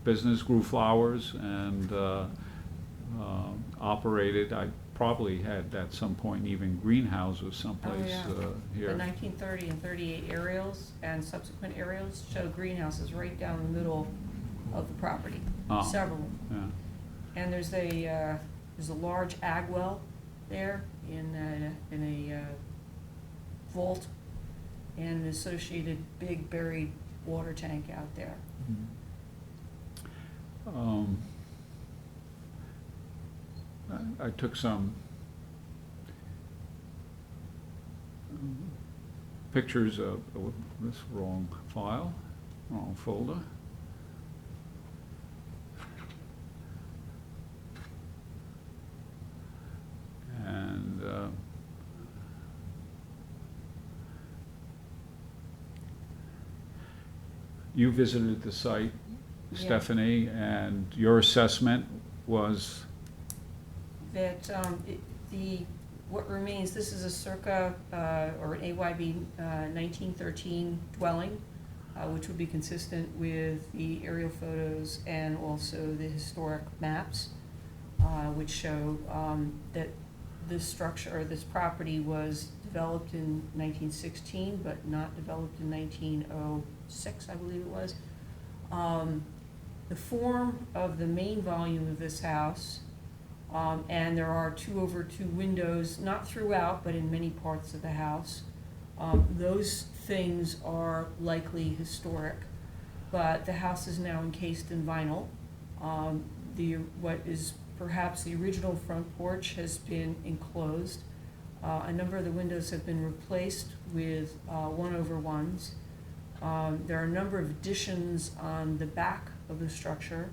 business, grew flowers, and operated, I probably had at some point even greenhouses someplace here. The 1930 and 38 aerials and subsequent aerials show greenhouses right down the middle of the property, Oh. several. Yeah. And there's a large ag well there in a vault, and an associated big buried water tank out there. I took some pictures of this wrong file, wrong folder. And you visited the site, Yeah. Stephanie, and your assessment was, That what remains, this is a circa, or an AYB 1913 dwelling, which would be consistent with the aerial photos and also the historic maps, which show that this structure, or this property was developed in 1916, but not developed in 1906, I believe it was. The form of the main volume of this house, and there are 2/2 windows, not throughout, but in many parts of the house. Those things are likely historic, but the house is now encased in vinyl. What is perhaps the original front porch has been enclosed. A number of the windows have been replaced with 1/1s. There are a number of additions on the back of the structure.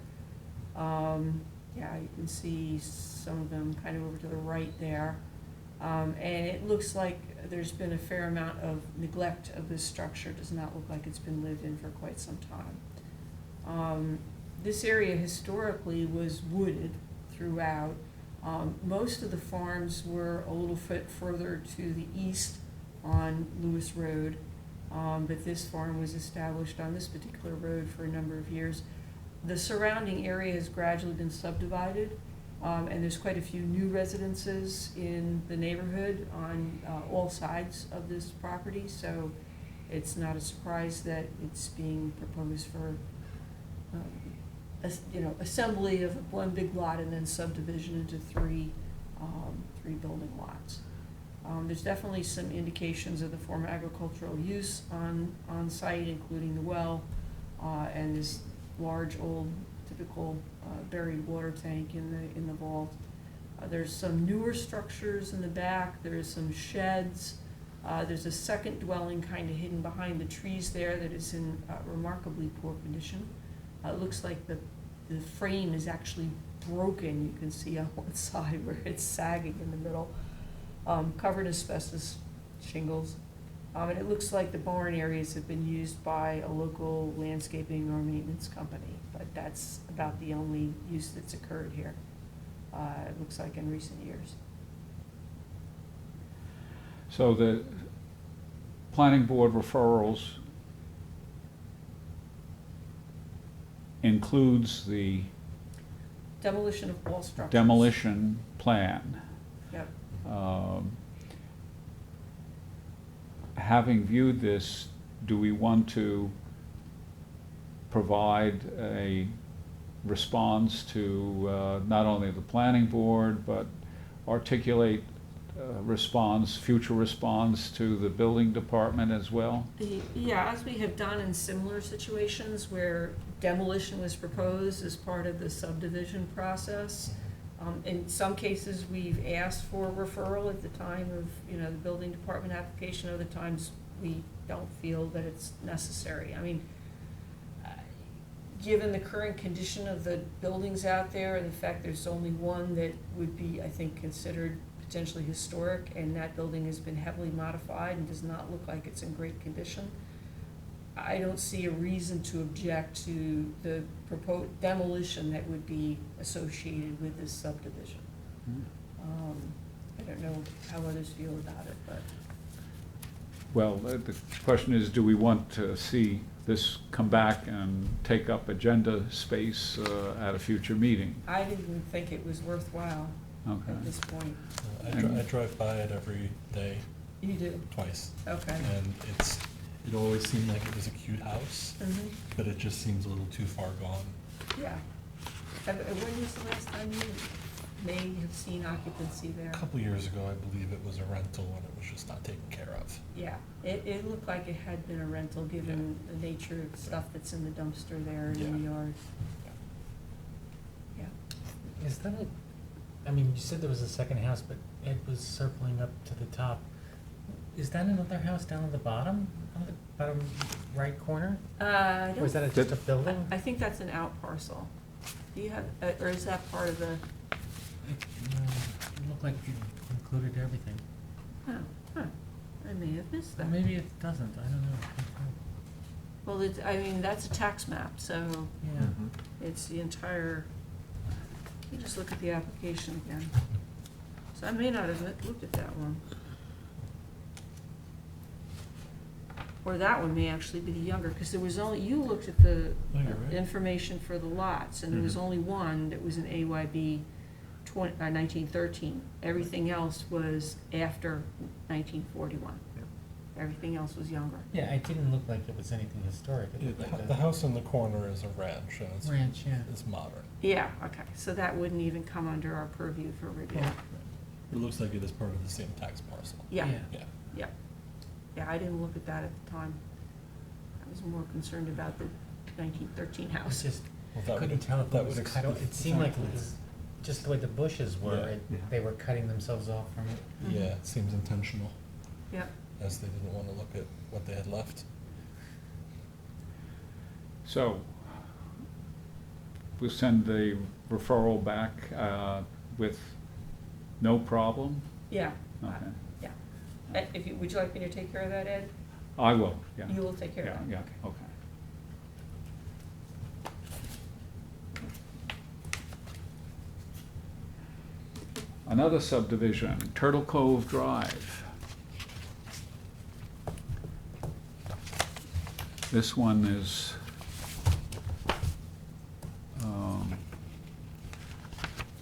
Yeah, you can see some of them kind of over to the right there. And it looks like there's been a fair amount of neglect of this structure. It does not look like it's been lived in for quite some time. This area historically was wooded throughout. Most of the farms were a little bit further to the east on Lewis Road, but this farm was established on this particular road for a number of years. The surrounding area has gradually been subdivided, and there's quite a few new residences in the neighborhood on all sides of this property, so it's not a surprise that it's being proposed for, assembly of one big lot and then subdivision into three building lots. There's definitely some indications of the former agricultural use on site, including the well, and this large old typical buried water tank in the vault. There's some newer structures in the back. There's some sheds. There's a second dwelling kind of hidden behind the trees there that is in remarkably poor condition. It looks like the frame is actually broken. You can see on one side where it's sagging in the middle. Covered asbestos shingles. And it looks like the barn areas have been used by a local landscaping or maintenance company, but that's about the only use that's occurred here, it looks like in recent years. So the planning board referrals includes the Demolition of wall structures. demolition plan. Yep. Having viewed this, do we want to provide a response to not only the planning board, but articulate future response to the building department as well? Yeah, as we have done in similar situations where demolition was proposed as part of the subdivision process. In some cases, we've asked for referral at the time of, the building department application. Other times, we don't feel that it's necessary. I mean, given the current condition of the buildings out there and the fact there's only one that would be, I think, considered potentially historic, and that building has been heavily modified and does not look like it's in great condition, I don't see a reason to object to the proposed demolition that would be associated with this subdivision. I don't know how others feel about it, but. Well, the question is, do we want to see this come back and take up agenda space at a future meeting? I didn't think it was worthwhile Okay. at this point. I drive by it every day, You do? twice, Okay. and it always seemed like it was a cute house, Mhm. but it just seems a little too far gone. Yeah. When was the last time you may have seen occupancy there? A couple years ago, I believe it was a rental and it was just not taken care of. Yeah, it looked like it had been a rental, given the nature of stuff that's in the dumpster there and in the Yeah. yard. Yeah. Is that you said there was a second house, but Ed was circling up to the top. Is that another house down at the bottom, on the bottom right corner? I Or is don't, that just a building? I think that's an out parcel. Do you have, or is that part of the, It looked like you included everything. I may have missed that. Maybe it doesn't, I don't know. Well, that's a tax map, so Yeah. it's the entire, you just look at the application again. So I may not have looked at that one. Or that one may actually be the younger, because there was only, you looked at the Oh, you're right. information for the lots, and there was Mhm. only one that was an AYB 1913. Everything else was after 1941. Everything else was younger. Yeah, it didn't look like it was anything historic. It looked like The a house in the corner is a ranch, and ranch, yeah. it's modern. Yeah, okay, so that wouldn't even come under our purview for review. Yeah. It looks like it is part of the same tax parcel. Yeah, Yeah. yeah, I didn't look at that at the time. I was more concerned about the 1913 I house. just Well, that would couldn't tell if that it was would cut off. It seemed like it was just the way the bushes were, Yeah. they were cutting themselves off from it. Mhm. Yeah, it seems intentional, Yep. as they didn't want to look at what they had left. So, we'll send the referral back with no problem? Yeah. Okay. Yeah. Would you like me to take care of that, Ed? I will, yeah. You will take care of that? Yeah, okay. Another subdivision, Turtle Cove Drive. This one is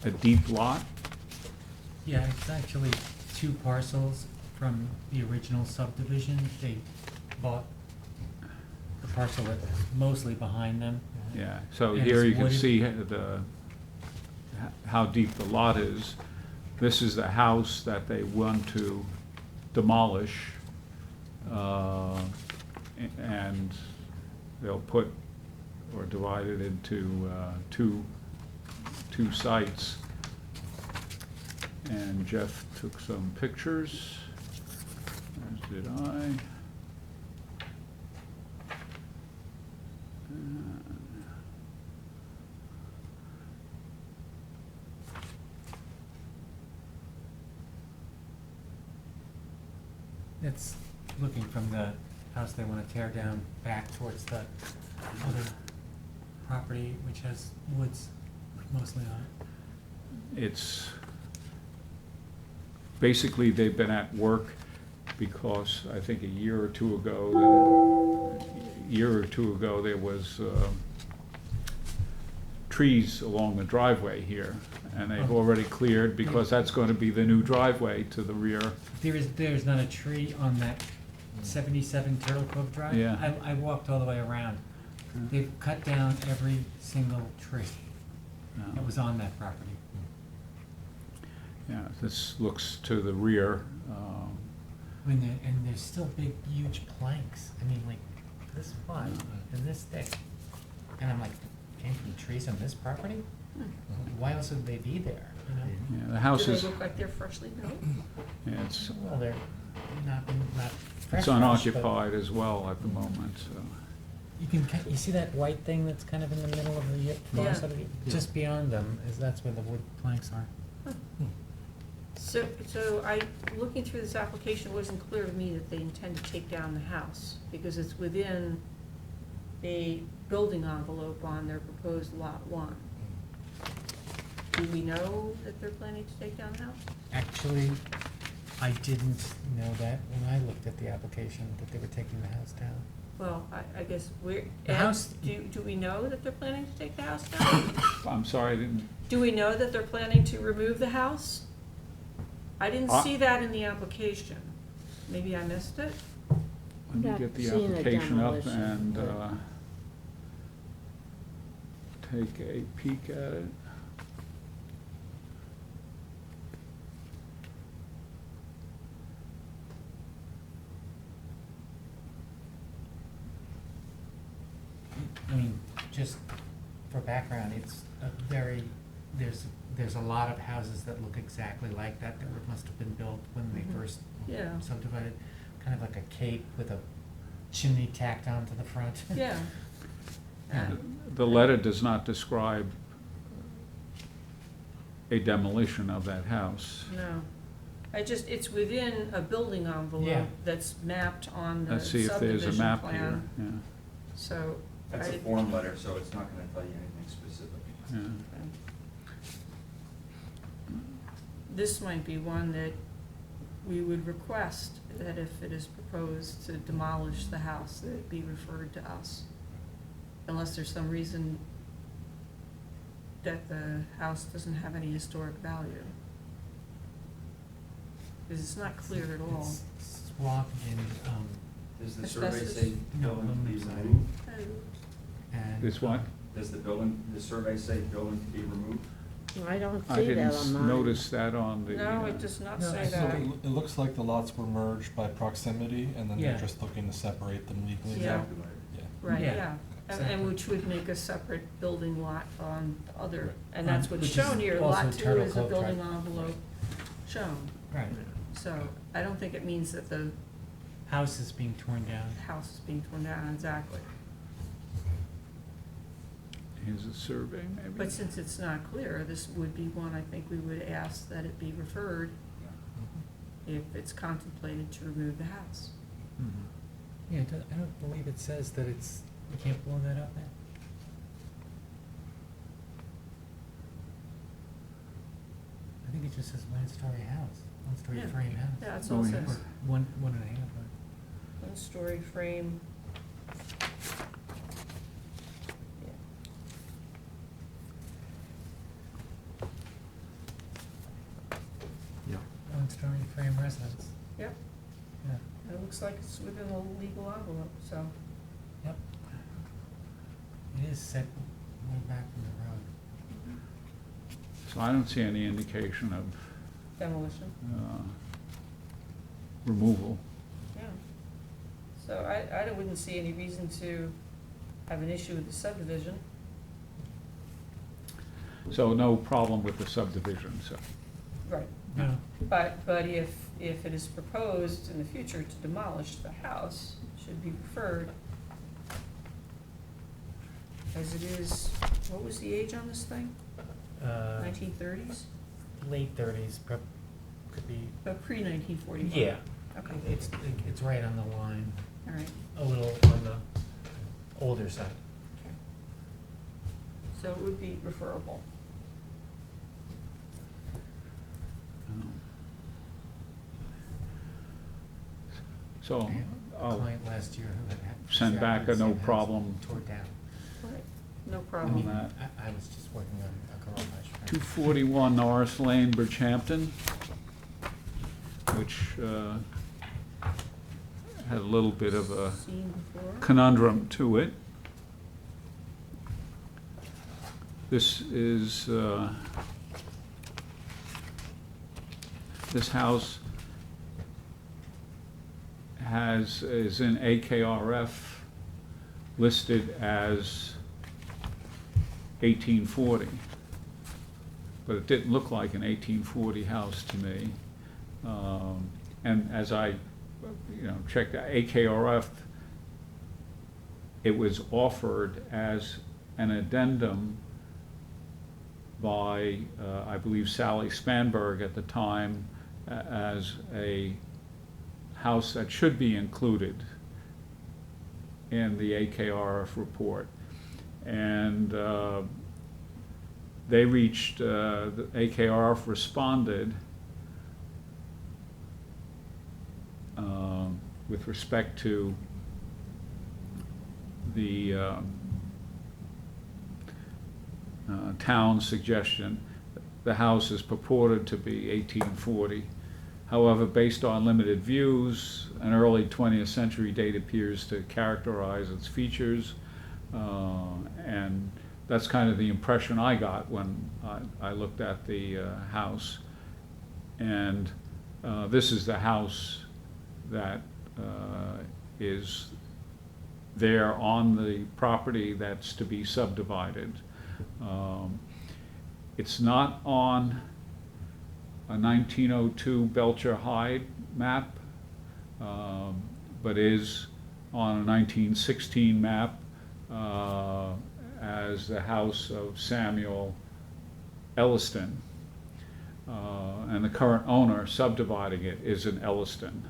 a deep lot. Yeah, it's actually two parcels from the original subdivision. They bought the parcel that's mostly behind them. Yeah, so And here it's you can wooded. see how deep the lot is. This is the house that they want to demolish, and they'll put, or divide it into two sites. And Jeff took some pictures, as did I. It's looking from the house they wanna tear down back towards the other property, which has woods mostly on it. It's, basically, they've been at work because I think a year or two ago, there was trees along the driveway here, and they've already cleared, because that's going to be the new driveway to the rear. There's not a tree on that 77 Turtle Cove Drive? Yeah. I walked all the way around. They've cut down every single tree that was on that property. Yeah, this looks to the rear. And there's still big, huge planks. I mean, like, this wide and this thick. And I'm like, can't be trees on this property? Why else would they be there, you know? Yeah, the house Do they is, look like they're freshly built? yeah, it's Well, they're not fresh, it's but unoccupied as well at the moment, so. You see that white thing that's kind of in the middle of the Yeah. just beyond them, that's where the wood planks are. So looking through this application, it wasn't clear to me that they intend to take down the house, because it's within a building envelope on their proposed lot 1. Do we know that they're planning to take down the house? Actually, I didn't know that when I looked at the application, that they were taking the house down. Well, I guess we're, The house- do we know that they're planning to take the house down? I'm sorry, I didn't, Do we know that they're planning to remove the house? I didn't see that in the application. Maybe I missed it? let me Not get the seeing a application up demolition, and but- take a peek at it. I mean, just for background, it's a very, there's a lot of houses that look exactly like that must have been built when they Mhm. first Yeah, subdivided, kind of like a cape with a chimney tacked onto the front. yeah. Uh, The letter does not describe a demolition of that house. No. It's within a building Yeah. envelope that's mapped on the Let's see if there's a subdivision map here, plan. yeah, So. That's a I- form letter, so it's not gonna tell you anything specific. yeah. This might be one that we would request that if it is proposed to demolish the house, that it be referred to us. Unless there's some reason that the house doesn't have any historic value. Because it's not clear at all. It's swamp Does the survey Asbestos? say No, building to be aluminum siding. removed? and. This what? Does the survey say building to be removed? I don't I see didn't that on mine. notice that on the. No, it does not No, say so that. It looks like the lots were merged by proximity, and then they're Yeah. just looking to separate them legally Yeah. now. Yeah. Right, Yeah, yeah. exactly. And which would make a separate building lot on the other, Right. and that's what's Which is shown here. also Lot 2 Turtle is a Cove building Drive. envelope shown. Right, So I don't think it means that the house is being torn down. house is being torn down exactly. Here's a survey, maybe? But since it's not clear, this would be one I think we would ask that it be referred if it's contemplated to remove the house. Yeah, I don't believe it says that it's, we can't blow that up, man. I think it it just says one-story house, one-story Yeah. frame house. Yeah, that's Oh, all it yeah. says. One and a half, right? One-story frame. Yeah. Yeah. One-story frame residence. Yep, Yeah, it looks like it's within the legal envelope, so. yep. It is set way back from the road. So I don't see any indication of Demolition, removal. yeah. So I wouldn't see any reason to have an issue with the subdivision. So no problem with the subdivision, so. Right. No, But if it is proposed in the future to demolish the house, it should be referred, as it is, what was the age on this thing? 1930s? late thirties, could be, Pre-1945? yeah. Okay, It's right on the line, all right. a little on the older side. Okay. So it would be referable. So A I'll client last year who had. send back a no same house problem Tore down. Right. No on problem. that. I was just working on a garage. right? 241 Norris Lane, Bridgehampton, which had a little bit of a Seen before? conundrum to it. This is, this house is in AKRF, listed as 1840. But it didn't look like an 1840 house to me. And as I, checked AKRF, it was offered as an addendum by, I believe, Sally Spanberg at the time, as a house that should be included in the AKRF report. And they reached, the AKRF responded with respect to the town's suggestion. The house is purported to be 1840. However, based on limited views, an early 20th century date appears to characterize its features, and that's kind of the impression I got when I looked at the house. And this is the house that is there on the property that's to be subdivided. It's not on a 1902 Belcher Hyde map, but is on a 1916 map as the house of Samuel Elliston. And the current owner subdividing it is in Elliston.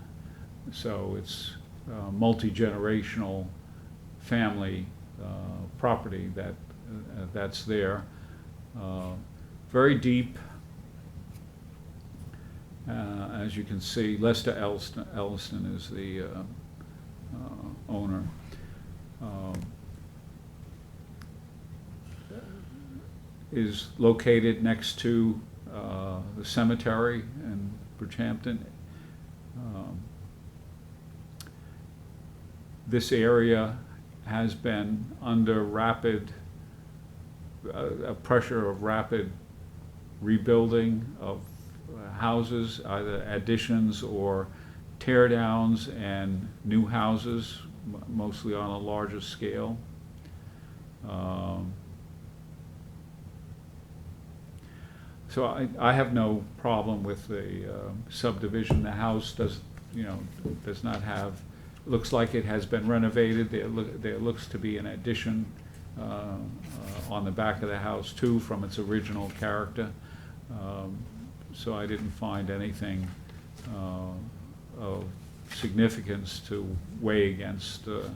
So it's multi-generational family property that's there. Very deep. As you can see, Lester Elliston is the owner. Is located next to the cemetery in Bridgehampton. This area has been under a pressure of rapid rebuilding of houses, either additions or tear downs, and new houses, mostly on a larger scale. So I have no problem with the subdivision. The house does not have, looks like it has been renovated. There looks to be an addition on the back of the house too, from its original character. So I didn't find anything of significance to weigh against the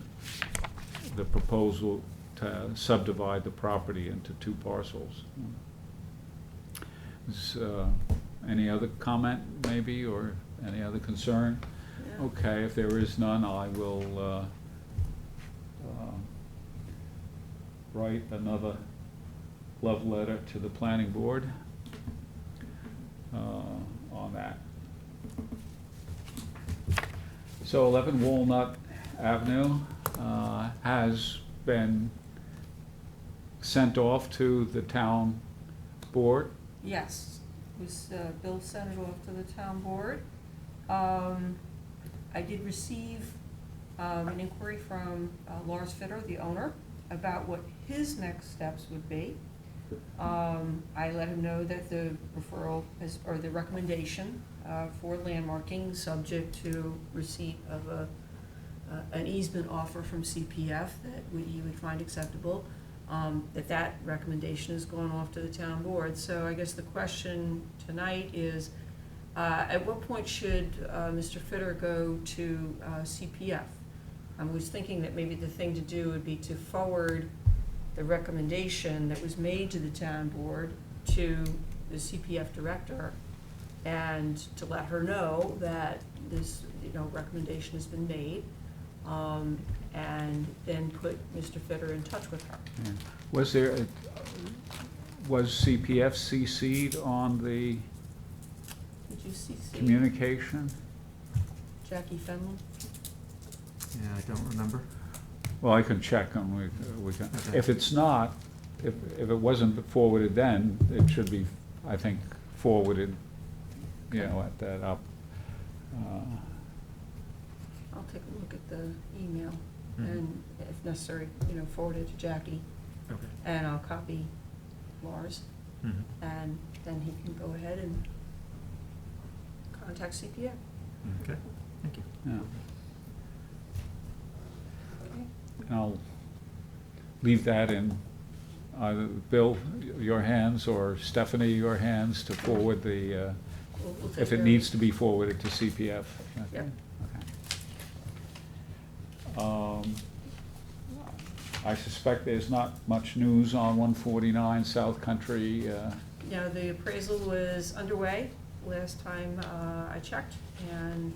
proposal to subdivide the property into two parcels. Any other comment, maybe, or any other concern? Yeah. Okay, if there is none, I will write another love letter to the planning board on that. So 11 Walnut Avenue has been sent off to the town board. Yes, Bill sent it off to the town board. I did receive an inquiry from Lars Fitter, the owner, about what his next steps would be. I let him know that the referral or the recommendation for landmarking, subject to receipt of an easement offer from CPF that he would find acceptable, that recommendation has gone off to the town board. So I guess the question tonight is, at what point should Mr. Fitter go to CPF? I was thinking that maybe the thing to do would be to forward the recommendation that was made to the town board to the CPF director, and to let her know that this, recommendation has been made, and then put Mr. Fitter in touch with her. Yeah. Was CPF CC'd on the Did you see communication? Jackie Fenlon? Yeah, I don't remember. Well, I can check and we can, Okay. if it's not, if it wasn't forwarded then, it should be, I think, forwarded, at that up. I'll take a look at the email, Mhm. and if necessary, forward it to Jackie, Okay. and I'll copy Lars, Mhm. and then he can go ahead and contact CPF. Okay, thank you. Yeah. I'll leave that in either Bill, your hands, or Stephanie, your hands, to forward the, We'll take if care it of needs to be forwarded to CPF. Okay. Yep. Okay. I suspect there's not much news on 149 South Country. The appraisal was underway last time I checked, and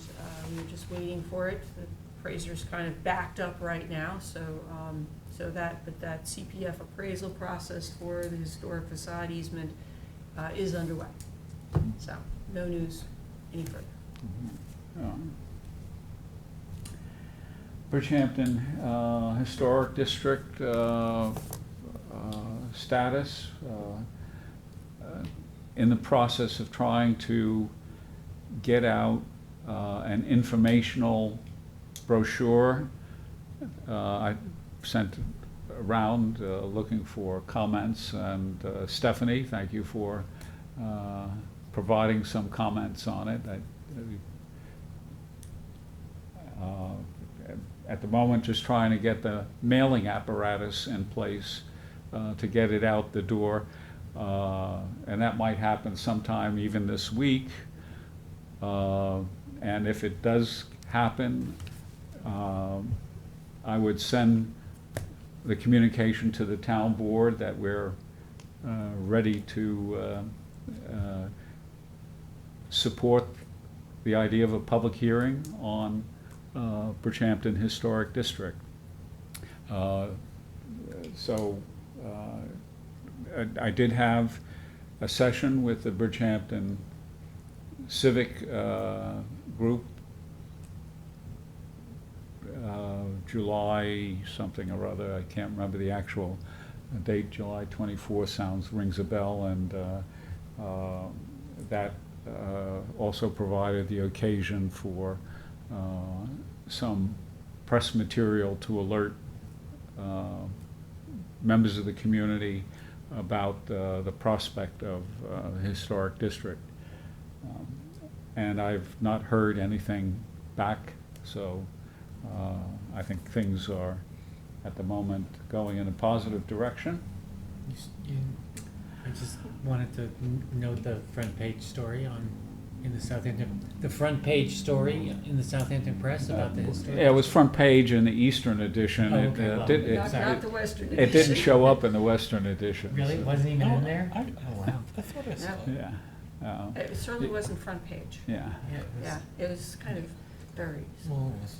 we were just waiting for it. The appraiser's kind of backed up right now, but that CPF appraisal process for the historic facade easement is underway. So, no news any further. Bridgehampton Historic District status, in the process of trying to get out an informational brochure. I sent around looking for comments, and Stephanie, thank you for providing some comments on it. At the moment, just trying to get the mailing apparatus in place to get it out the door, and that might happen sometime even this week. And if it does happen, I would send the communication to the town board that we're ready to support the idea of a public hearing on Bridgehampton Historic District. I did have a session with the Bridgehampton Civic group, July something or other, I can't remember the actual date. July 24th rings a bell, and that also provided the occasion for some press material to alert members of the community about the prospect of the historic district. And I've not heard anything back, so I think things are at the moment going in a positive direction. I just wanted to note the front page story in the Southampton, the front page story in the Southampton Press about the historic. Yeah, it was front page in the Eastern edition. Oh, It, okay, well, did- Not the Western it didn't edition. show up in the Western edition. Really? so- Wasn't even Oh, in there? I Oh, wow. thought I saw No. it. Yeah. It certainly wasn't front page. Yeah. Yeah, it was- Yeah, it was kind of buried. Well, it was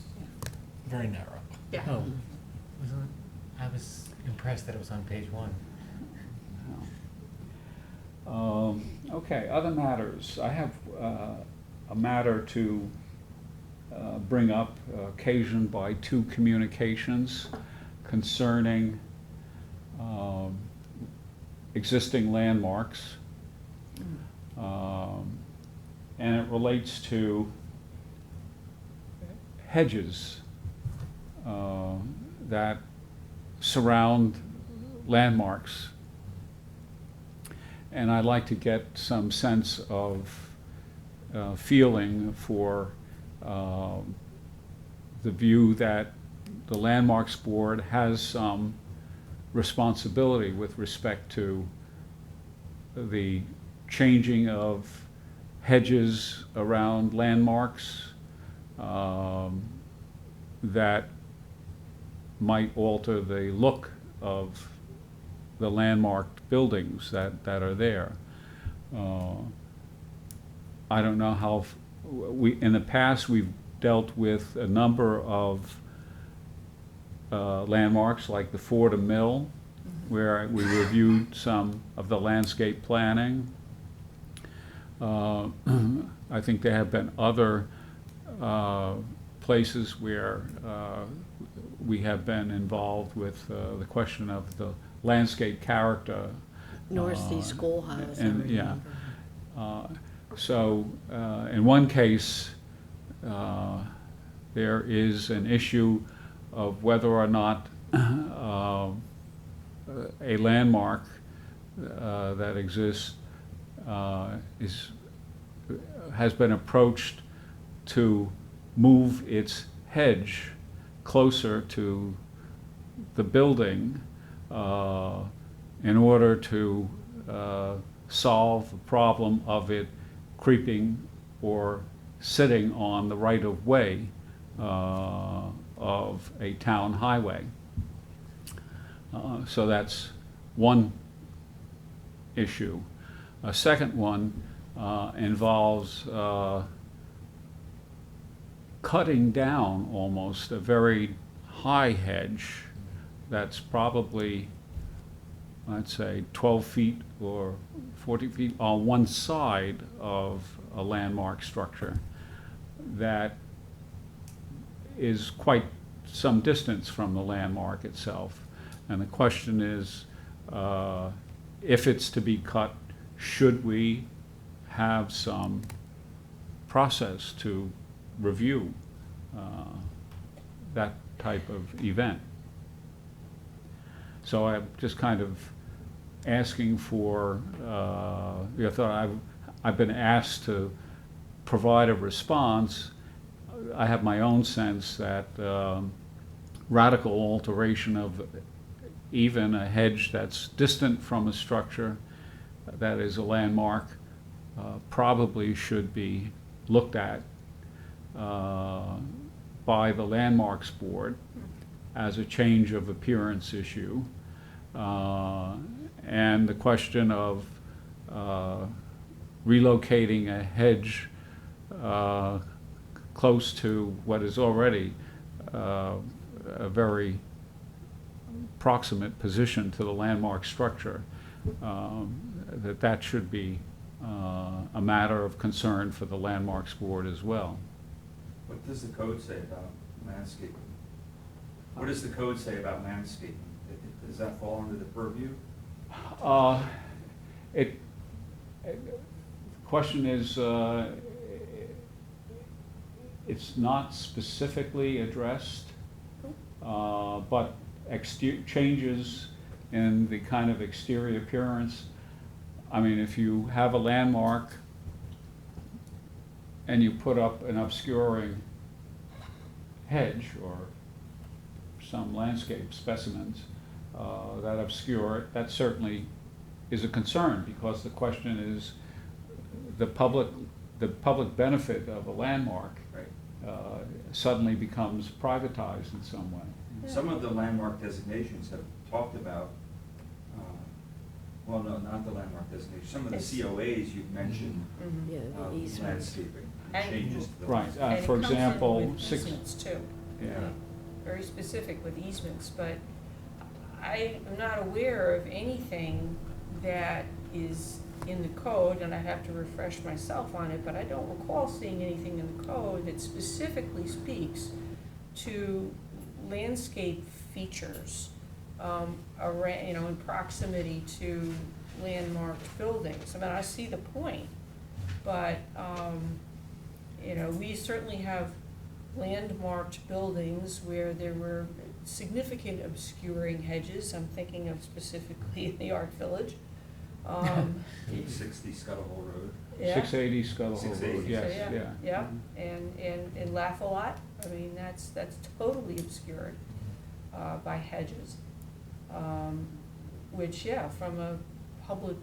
very narrow. Yeah. Oh, wasn't it? I was impressed that it was on page one. Okay, other matters. I have a matter to bring up occasioned by two communications concerning existing landmarks. And it relates to hedges that surround landmarks. And I'd like to get some sense of feeling for the view that the Landmarks Board has some responsibility with respect to the changing of hedges around landmarks that might alter the look of the landmarked buildings that are there. I don't know how, in the past, we've dealt with a number of landmarks, like the Fordham Mill, where we reviewed some of the landscape planning. I think there have been other places where we have been involved with the question of the landscape character. North Sea Schoolhouse, I and, yeah. remember. So, in one case, there is an issue of whether or not a landmark that exists has been approached to move its hedge closer to the building in order to solve the problem of it creeping or sitting on the right-of-way of a town highway. So that's one issue. A second one involves cutting down almost a very high hedge that's probably, I'd say, 12 feet or 40 feet on one side of a landmark structure that is quite some distance from the landmark itself. And the question is, if it's to be cut, should we have some process to review that type of event? So I'm just kind of asking for your thought. I've been asked to provide a response. I have my own sense that radical alteration of even a hedge that's distant from a structure that is a landmark probably should be looked at by the Landmarks Board as a change of appearance issue. And the question of relocating a hedge close to what is already a very proximate position to the landmark structure, that should be a matter of concern for the Landmarks Board as well. What does the code say about landscaping? What does the code say about landscaping? Does that fall under the purview? The question is, it's not specifically addressed, but changes in the kind of exterior appearance. I mean, if you have a landmark and you put up an obscuring hedge or some landscape specimens that obscure it, that certainly is a concern, because the question is the public benefit of a landmark suddenly becomes privatized in some way. Some of the landmark designations have talked about Well, no, not the landmark designation, some of the It's- COAs you've mentioned, Mhm. Yeah, the easement. landscaping, And- changes to the Right, landscape. And it for comes in example, with six, easements too. yeah. Very specific with easements, but I am not aware of anything that is in the code, and I'd have to refresh myself on it, but I don't recall seeing anything in the code that specifically speaks to landscape features, in proximity to landmarked buildings. I mean, I see the point, but, we certainly have landmarked buildings where there were significant obscuring hedges. I'm thinking of specifically the Art Village. 860 Scuttle Hole Road. Yeah. 680 Scuttle Hole Road, 680. yes, So, yeah. Yeah, and laugh a lot, I mean, that's totally obscured, by hedges. Which, yeah, from a public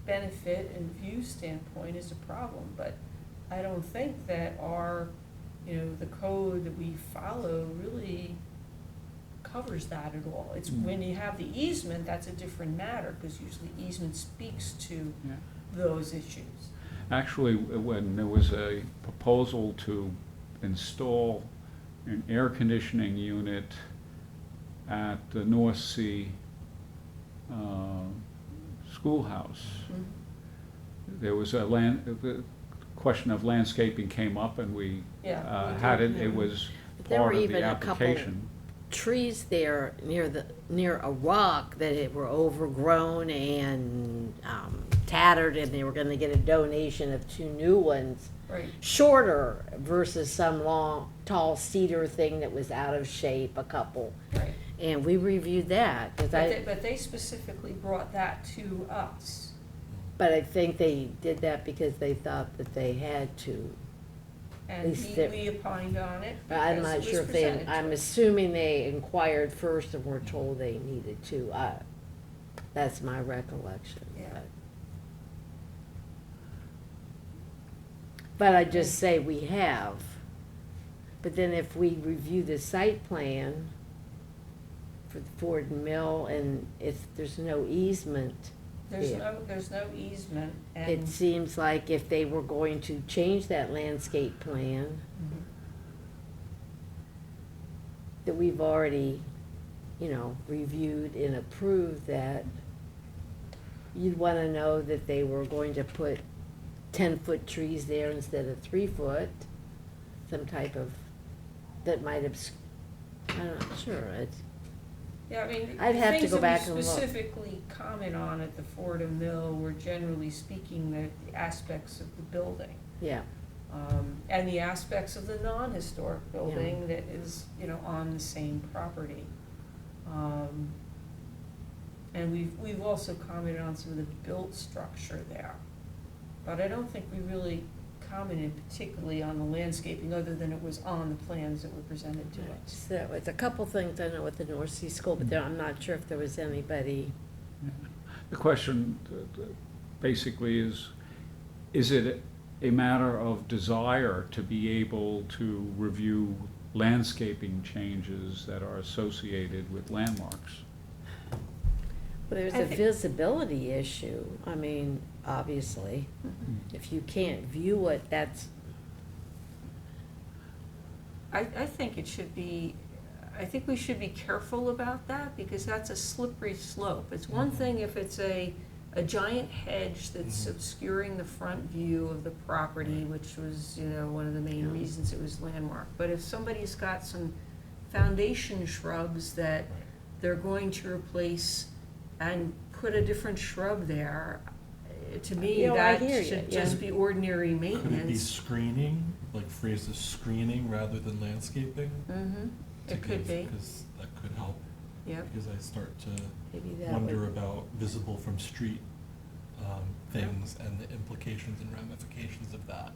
benefit and view standpoint is a problem, but I don't think that the code that we follow really covers that at all. It's when you have the easement, that's a different matter, because usually easement speaks to Yeah. those issues. Actually, when there was a proposal to install an air conditioning unit at the North Sea schoolhouse, there was the question of landscaping came up, and we Yeah, we had did, it, it was There part were of even the a couple application. trees there near a rock that were overgrown and tattered, and they were gonna get a donation of 2 new ones, Right, shorter versus some long, tall cedar thing that was out of shape, a couple. right. And we reviewed that, But they specifically brought that to us. but I think they did that because they thought that they had to. And least they're- we opined on it. But I'm because not it was sure if presented to I'm us. assuming they inquired first and were told they needed to. That's my recollection. Yeah. But I just say we have. But then if we review the site plan for the Ford Mill and there's no easement, There's Yeah. no easement, it and seems like if they were going to change that landscape plan, Mhm. that we've already, reviewed and approved, that you'd wanna know that they were going to put 10-foot trees there instead of 3-foot, some type of, that might I'm not sure, yeah, I mean, I'd have to things go that back we and look. specifically comment on at the Fordham Mill were generally speaking the aspects of the building. yeah. And the aspects of the non-historic building that is, on the same property. And we've also commented on some of the built structure there. But I don't think we really commented particularly on the landscaping, other than it was on the plans that were presented to us. So it's a couple things I know at the North Sea School, but I'm not sure if there was anybody. The question basically is it a matter of desire to be able to review landscaping changes that are associated with landmarks? Well, there's I a think- visibility issue. I mean, obviously, if you can't view it, that's, I think it should be, I think we should be careful about that, because that's a slippery slope. It's one thing if it's a giant hedge that's obscuring the front view of the property, which was, one of the main reasons it was landmark. But if somebody's got some foundation shrubs that they're going to replace and put a different shrub there, to me, I that hear you, should yeah. just be ordinary Could it be maintenance. screening, like phrased as screening rather than landscaping? Mm-hmm, it could be, Because that could help, yep. because I start to maybe that wonder would. about visible from street things and the implications and ramifications of that.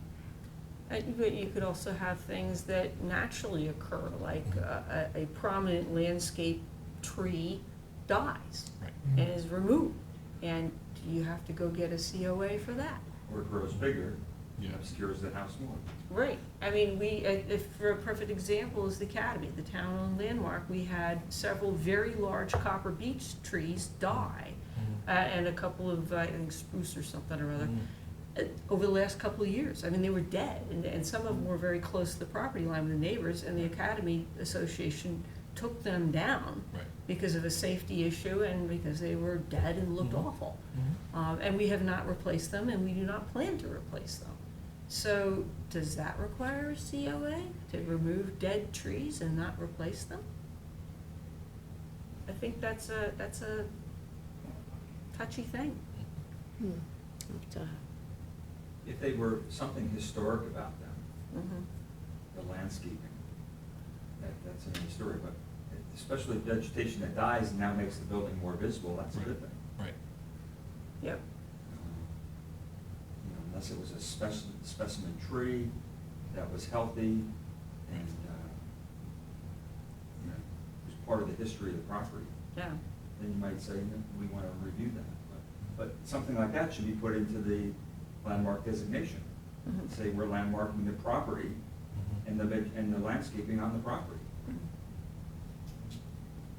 But you could also have things that naturally occur, like a prominent landscape tree dies Right. and is removed. And do you have to go get a COA for that? Or it grows bigger, Yeah. obscures the house more. Right, I mean, if, for a perfect example is the Academy, the town-owned landmark, we had several very large copper beech trees die. and a couple of, I think, spruce or something or other, Mm. over the last couple of years. I mean, they were dead, and some of them were very close to the property line with the neighbors, and the Academy Association took them down Right. because of a safety issue and because they were dead and looked Mhm. awful. Mhm. And we have not replaced them, and we do not plan to replace them. So, does that require a COA to remove dead trees and not replace them? I think that's a touchy thing. Hmm. Have to- If they were something historic about them, Mhm. the landscaping, that's another story, but especially vegetation that dies and now makes the building more visible, that's a good thing. Right. Yep. You know, unless it was a specimen tree that was healthy and, you know, was part of the history of the property, Yeah. then you might say, we want to review that. But something like that should be put into the landmark designation. Mhm. Say we're landmarking the property Mhm. and the landscaping on the property.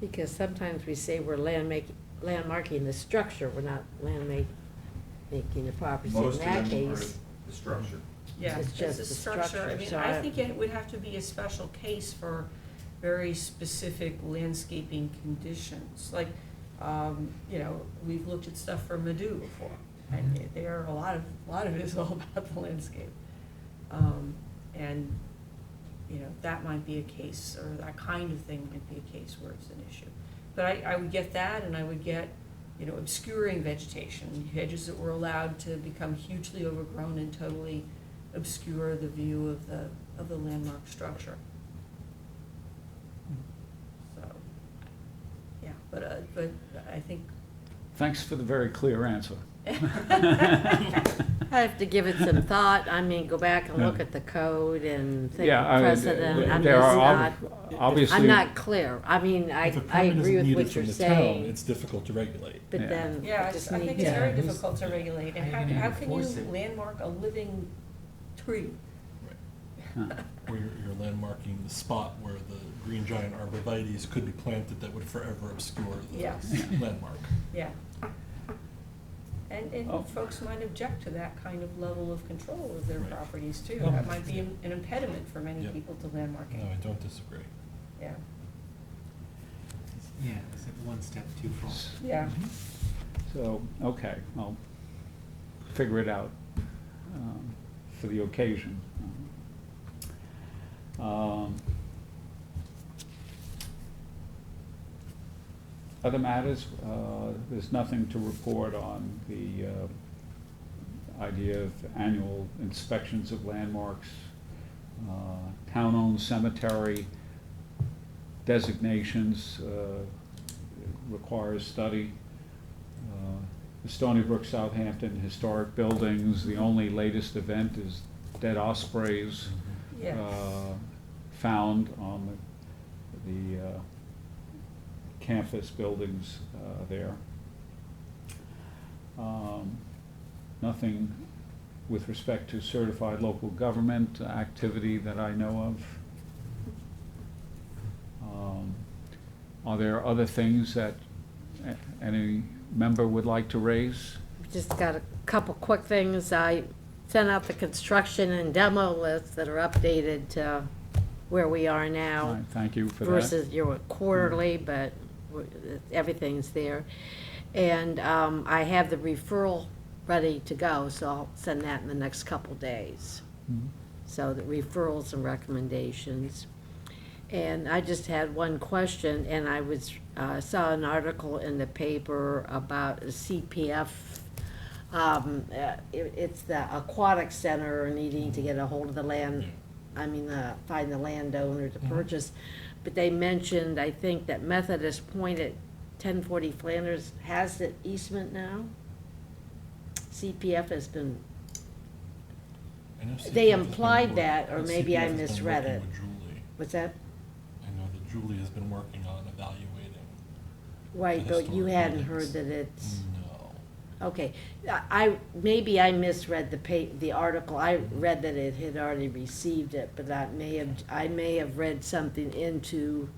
Because sometimes we say we're landmarking the structure, we're not making the property. So Most in of that them are case, the structure. Yeah, It's just a the structure. I structure, mean, so I I- think it would have to be a special case for very specific landscaping conditions. Like, you know, we've looked at stuff for Madhu before, and there are a lot of it is all about the landscape. And, you know, that might be a case, or that kind of thing might be a case where it's an issue. But I would get that, and I would get, you know, obscuring vegetation, hedges that were allowed to become hugely overgrown and totally obscure the view of the landmark structure. So, yeah, but I think. Thanks for the very clear answer. I have to give it some thought, I mean, go back and look Yeah. at the code and think Yeah, of I mean, precedent, I'm there just are not, obviously. I'm not clear. I mean, I If a I permit agree isn't with needed what from you're the town, saying, it's difficult to regulate. but Yeah. then Yeah, I just I need think it's very to, difficult to regulate, and How you gonna how can you enforce it? landmark a living tree? Right. Or you're landmarking the spot where the green giant arborvitaes could be planted that would forever obscure the Yes. landmark. Yeah. And Oh. folks might object to that kind of level of control of their Right. properties too. Oh. That might be an impediment for many Yep. people to landmarking. No, I don't disagree. Yeah, Yeah, it's like one step too far. yeah. So, okay, I'll figure it out for the occasion. Other matters, there's nothing to report on the idea of annual inspections of landmarks, town-owned cemetery designations requires study. The Stony Brook, Southampton historic buildings, the only latest event is dead ospreys Yeah. found on the campus buildings there. Nothing with respect to certified local government activity that I know of. Are there other things that any member would like to raise? just got a couple quick things. I sent out the construction and demo lists that are updated to where we are All now right, thank you for that. versus your quarterly, but everything's there. And I have the referral ready to go, so I'll send that in the next couple days. Mhm. So the referrals and recommendations. And I just had one question, and I saw an article in the paper about a CPF. It's the aquatic center needing to get a hold of the land, find the landowner to purchase. But they mentioned, I think, that Methodist Point at 1040 Flanders has the easement now. CPF has been, I know They CPF has been implied work- that, or maybe I CPF has been misread working it. with Julie. what's that? I know that Julie has been working on evaluating. Right, but you Historic hadn't buildings. heard that it's. No. Okay, maybe I misread the article, I read that it had already received it, but I may have read something into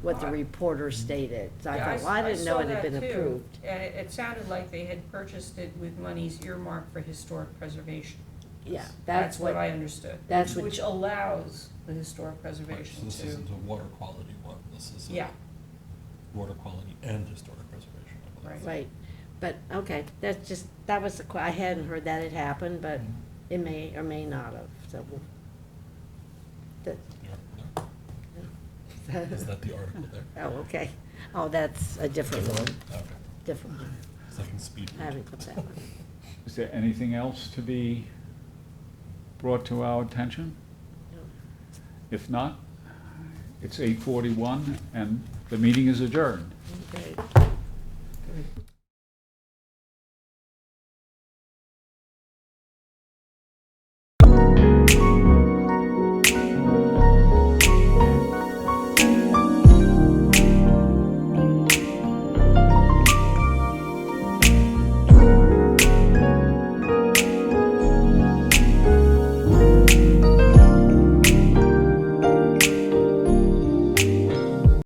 what the reporter stated. So I Yeah, thought, well, I didn't know saw it had that been too. approved. And it sounded like they had purchased it with monies earmarked for historic preservation. Yeah, That's what I understood. that's what- Which allows the historic Right, preservation so this to, isn't a water quality one, this is yeah, a water quality and historic preservation, I believe. Right. Right, but, okay, that's just, that was I hadn't heard that had happened, but Mhm. it may or may not have, so we'll. that- The article there? Is that the article there? Oh, okay. Oh, that's a different one, Okay, different one. second speed. I haven't got that one. Is there anything else to be brought to our attention? No. If not, it's 8:41 and the meeting is adjourned. Okay.